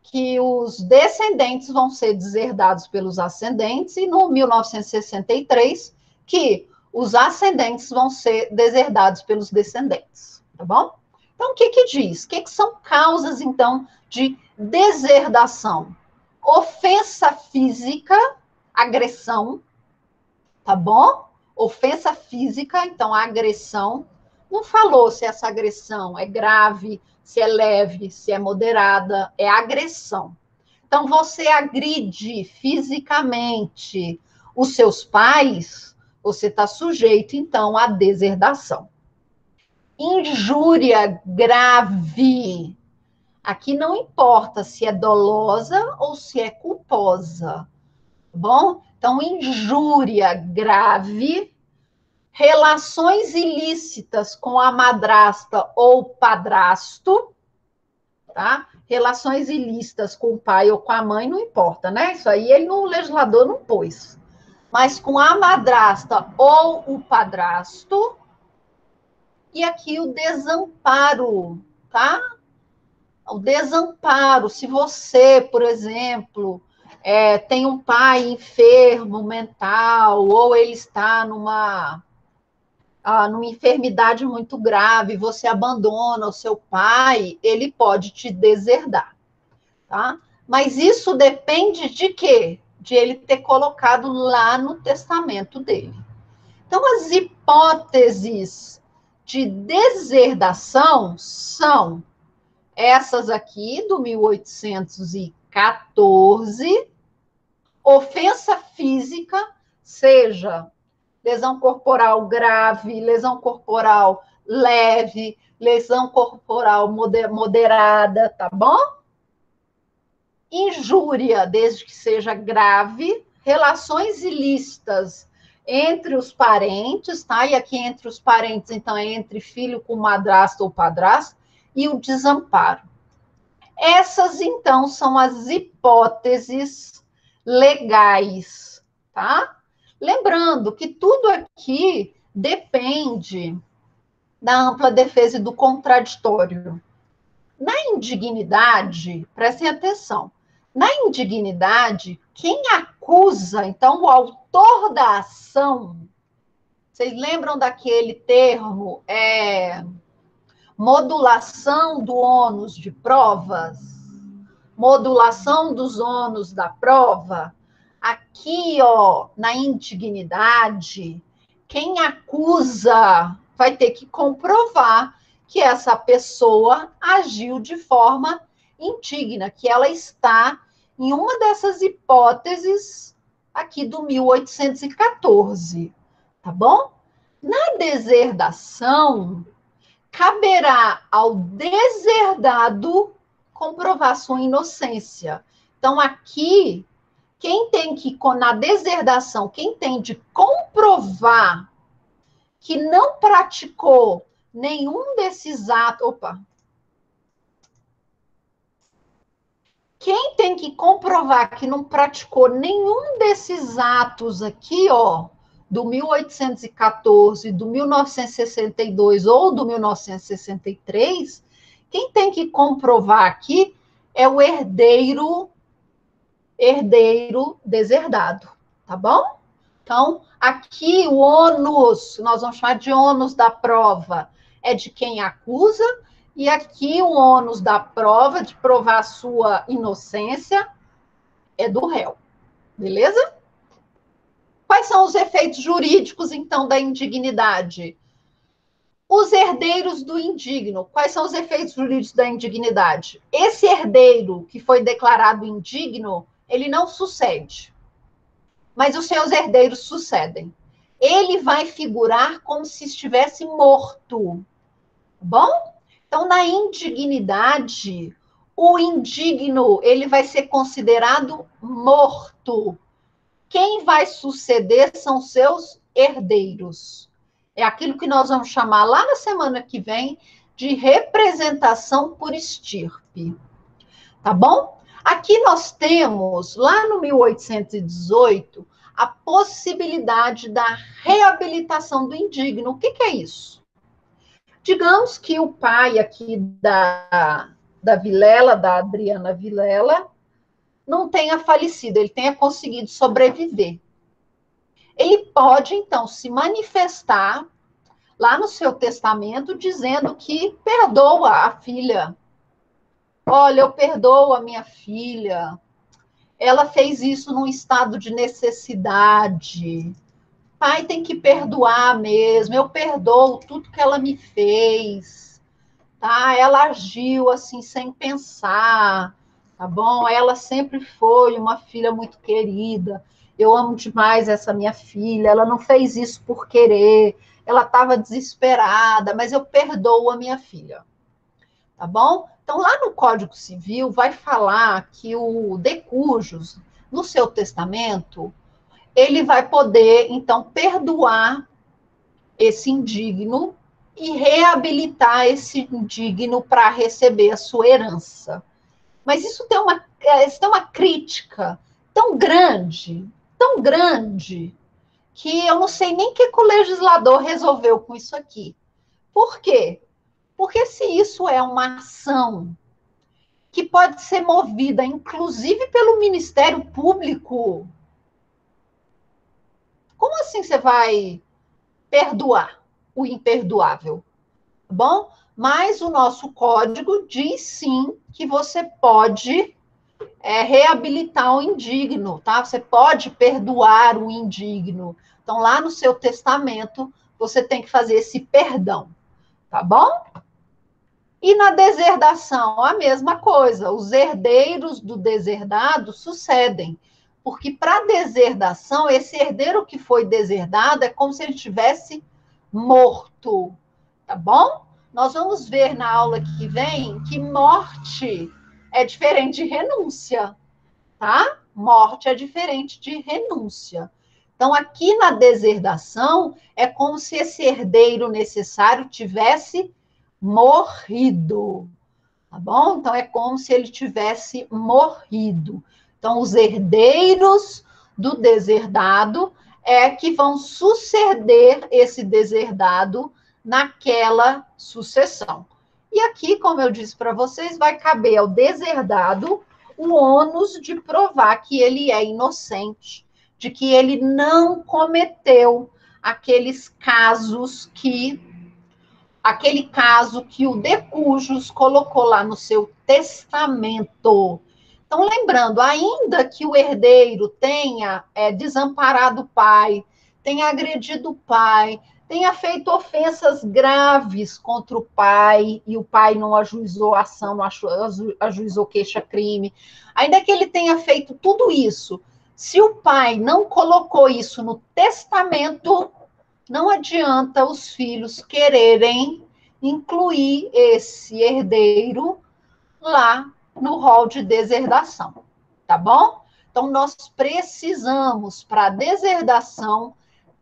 S1: Que os descendentes vão ser deserdados pelos ascendentes, e no 1963, que os ascendentes vão ser deserdados pelos descendentes, tá bom? Então, o que que diz? O que que são causas, então, de deserdação? Ofensa física, agressão, tá bom? Ofensa física, então, a agressão. Não falou se essa agressão é grave, se é leve, se é moderada, é agressão. Então, você agride fisicamente os seus pais, você está sujeito, então, à deserdação. Injúria grave. Aqui não importa se é dolosa ou se é culposa, tá bom? Então, injúria grave, relações ilícitas com a madrasta ou padrasto, tá? Relações ilícitas com o pai ou com a mãe, não importa, né? Isso aí o legislador não pôs. Mas com a madrasta ou o padrasto, e aqui o desamparo, tá? O desamparo, se você, por exemplo, tem um pai enfermo mental, ou ele está numa enfermidade muito grave, você abandona o seu pai, ele pode te deserdar, tá? Mas isso depende de quê? De ele ter colocado lá no testamento dele. Então, as hipóteses de deserdação são essas aqui, do 1814, ofensa física, seja lesão corporal grave, lesão corporal leve, lesão corporal moderada, tá bom? Injúria, desde que seja grave, relações ilícitas entre os parentes, tá? E aqui entre os parentes, então, é entre filho com madrasta ou padrasto, e o desamparo. Essas, então, são as hipóteses legais, tá? Lembrando que tudo aqui depende da ampla defesa e do contraditório. Na indignidade, prestem atenção, na indignidade, quem acusa, então, o autor da ação, vocês lembram daquele termo, modulação do ônus de provas, modulação dos ônus da prova? Aqui, ó, na indignidade, quem acusa vai ter que comprovar que essa pessoa agiu de forma indigna, que ela está em uma dessas hipóteses aqui do 1814, tá bom? Na deserdação, caberá ao deserdado comprovar sua inocência. Então, aqui, na deserdação, quem tem de comprovar que não praticou nenhum desses atos. Quem tem que comprovar que não praticou nenhum desses atos aqui, ó, do 1814, do 1962 ou do 1963, quem tem que comprovar aqui é o herdeiro deserdado, tá bom? Então, aqui o ônus, nós vamos chamar de ônus da prova, é de quem acusa, e aqui o ônus da prova, de provar a sua inocência, é do réu, beleza? Quais são os efeitos jurídicos, então, da indignidade? Os herdeiros do indigno. Quais são os efeitos jurídicos da indignidade? Esse herdeiro que foi declarado indigno, ele não sucede, mas os seus herdeiros sucedem. Ele vai figurar como se estivesse morto, bom? Então, na indignidade, o indigno, ele vai ser considerado morto. Quem vai suceder são seus herdeiros. É aquilo que nós vamos chamar lá na semana que vem de representação por estirpe. Tá bom? Aqui nós temos, lá no 1818, a possibilidade da reabilitação do indigno. O que é isso? Digamos que o pai aqui da Vilela, da Adriana Vilela, não tenha falecido, ele tenha conseguido sobreviver. Ele pode, então, se manifestar lá no seu testamento, dizendo que perdoa a filha. Olha, eu perdoo a minha filha. Ela fez isso num estado de necessidade. Pai tem que perdoar mesmo. Eu perdoo tudo que ela me fez. Tá? Ela agiu assim sem pensar. Tá bom? Ela sempre foi uma filha muito querida. Eu amo demais essa minha filha. Ela não fez isso por querer. Ela estava desesperada, mas eu perdoo a minha filha. Tá bom? Então, lá no Código Civil, vai falar que o de cujos, no seu testamento, ele vai poder, então, perdoar esse indigno e reabilitar esse indigno para receber a sua herança. Mas isso tem uma crítica tão grande, que eu não sei nem o que o legislador resolveu com isso aqui. Por quê? Porque se isso é uma ação que pode ser movida, inclusive pelo Ministério Público, como assim você vai perdoar o imperdoável? Tá bom? Mas o nosso código diz sim que você pode reabilitar o indigno, tá? Você pode perdoar o indigno. Então, lá no seu testamento, você tem que fazer esse perdão, tá bom? E na deserdação, a mesma coisa. Os herdeiros do deserdado sucedem. Porque para deserdação, esse herdeiro que foi deserdado é como se ele tivesse morto. Tá bom? Nós vamos ver na aula que vem que morte é diferente de renúncia. Tá? Morte é diferente de renúncia. Então, aqui na deserdação, é como se esse herdeiro necessário tivesse morrido, tá bom? Então, é como se ele tivesse morrido. Então, os herdeiros do deserdado é que vão suceder esse deserdado naquela sucessão. E aqui, como eu disse para vocês, vai caber ao deserdado o ônus de provar que ele é inocente, de que ele não cometeu aquele caso que o de cujos colocou lá no seu testamento. Então, lembrando, ainda que o herdeiro tenha desamparado o pai, tenha agredido o pai, tenha feito ofensas graves contra o pai, e o pai não ajuizou a ação, não ajuizou queixa-crime, ainda que ele tenha feito tudo isso, se o pai não colocou isso no testamento, não adianta os filhos quererem incluir esse herdeiro lá no rol de deserdação, tá bom? Então, nós precisamos, para deserdação,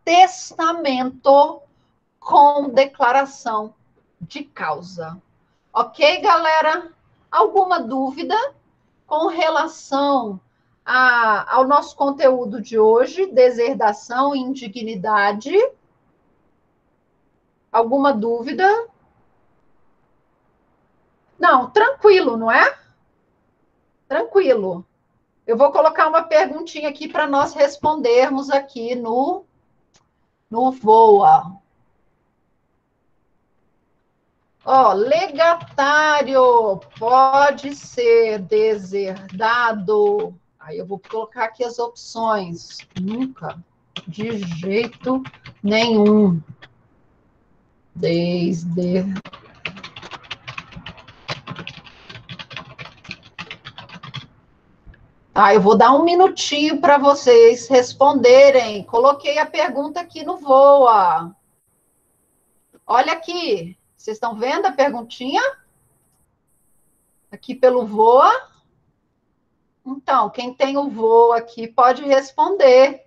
S1: testamento com declaração de causa. Ok, galera? Alguma dúvida com relação ao nosso conteúdo de hoje, deserdação e indignidade. Alguma dúvida? Não, tranquilo, não é? Tranquilo. Eu vou colocar uma perguntinha aqui para nós respondermos aqui no VOA. Ó, legatário pode ser deserdado. Aí eu vou colocar aqui as opções. Nunca, de jeito nenhum. Desde. Eu vou dar um minutinho para vocês responderem. Coloquei a pergunta aqui no VOA. Olha aqui. Vocês estão vendo a perguntinha? Aqui pelo VOA. Então, quem tem o VOA aqui pode responder.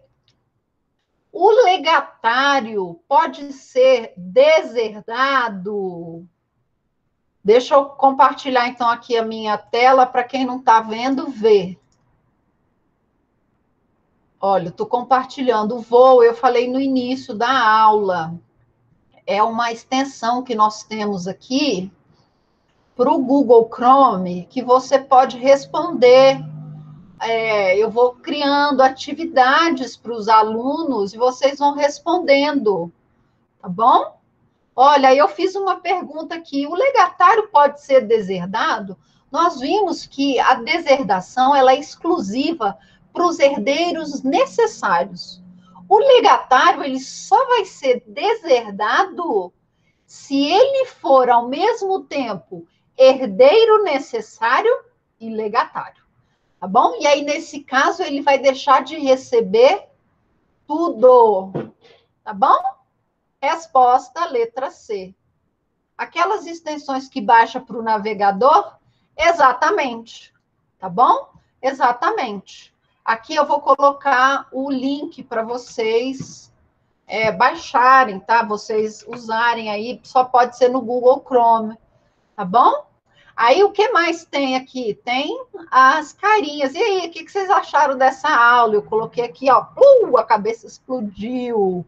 S1: O legatário pode ser deserdado? Deixa eu compartilhar, então, aqui a minha tela para quem não está vendo ver. Olha, eu estou compartilhando o VOA, eu falei no início da aula. É uma extensão que nós temos aqui para o Google Chrome, que você pode responder. Eu vou criando atividades para os alunos e vocês vão respondendo, tá bom? Olha, eu fiz uma pergunta aqui, o legatário pode ser deserdado? Nós vimos que a deserdação ela é exclusiva para os herdeiros necessários. O legatário ele só vai ser deserdado se ele for, ao mesmo tempo, herdeiro necessário e legatário. Tá bom? E aí, nesse caso, ele vai deixar de receber tudo. Tá bom? Resposta, letra C. Aquelas extensões que baixa para o navegador? Exatamente. Tá bom? Exatamente. Aqui eu vou colocar o link para vocês baixarem, tá? Vocês usarem aí, só pode ser no Google Chrome. Tá bom? Aí, o que mais tem aqui? Tem as carinhas. E aí, o que vocês acharam dessa aula? Eu coloquei aqui, ó, a cabeça explodiu.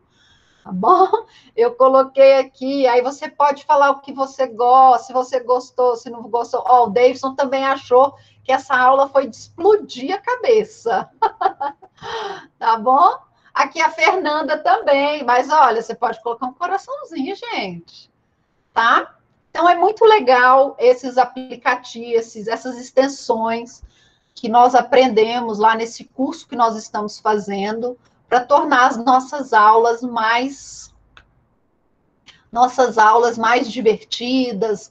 S1: Tá bom? Eu coloquei aqui, aí você pode falar o que você gosta, se você gostou, se não gostou. Ó, o Davidson também achou que essa aula foi de explodir a cabeça. Tá bom? Aqui a Fernanda também, mas olha, você pode colocar um coraçãozinho, gente. Tá? Então, é muito legal esses aplicativos, essas extensões que nós aprendemos lá nesse curso que nós estamos fazendo para tornar as nossas aulas mais divertidas,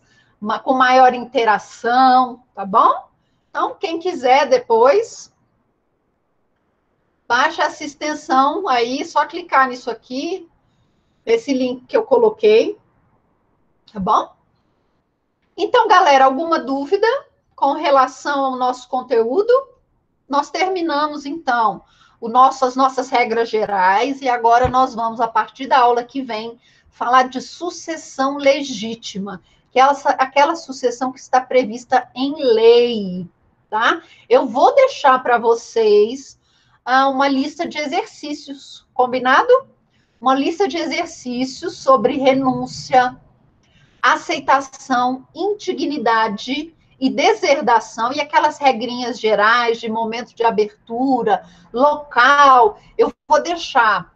S1: com maior interação, tá bom? Então, quem quiser depois, baixa essa extensão aí, só clicar nisso aqui, esse link que eu coloquei, tá bom? Então, galera, alguma dúvida com relação ao nosso conteúdo? Nós terminamos, então, as nossas regras gerais, e agora nós vamos, a partir da aula que vem, falar de sucessão legítima, que é aquela sucessão que está prevista em lei, tá? Eu vou deixar para vocês uma lista de exercícios, combinado? Uma lista de exercícios sobre renúncia, aceitação, indignidade e deserdação, e aquelas regrinhas gerais de momento de abertura, local. Eu vou deixar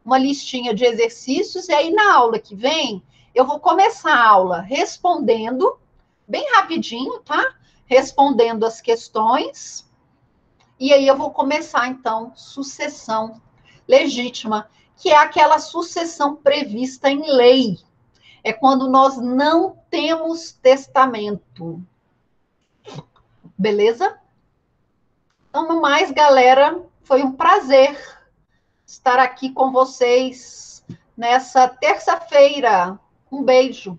S1: uma listinha de exercícios, e aí na aula que vem, eu vou começar a aula respondendo, bem rapidinho, tá? Respondendo as questões, e aí eu vou começar, então, sucessão legítima, que é aquela sucessão prevista em lei. É quando nós não temos testamento. Beleza? Então, no mais, galera, foi um prazer estar aqui com vocês nessa terça-feira. Um beijo.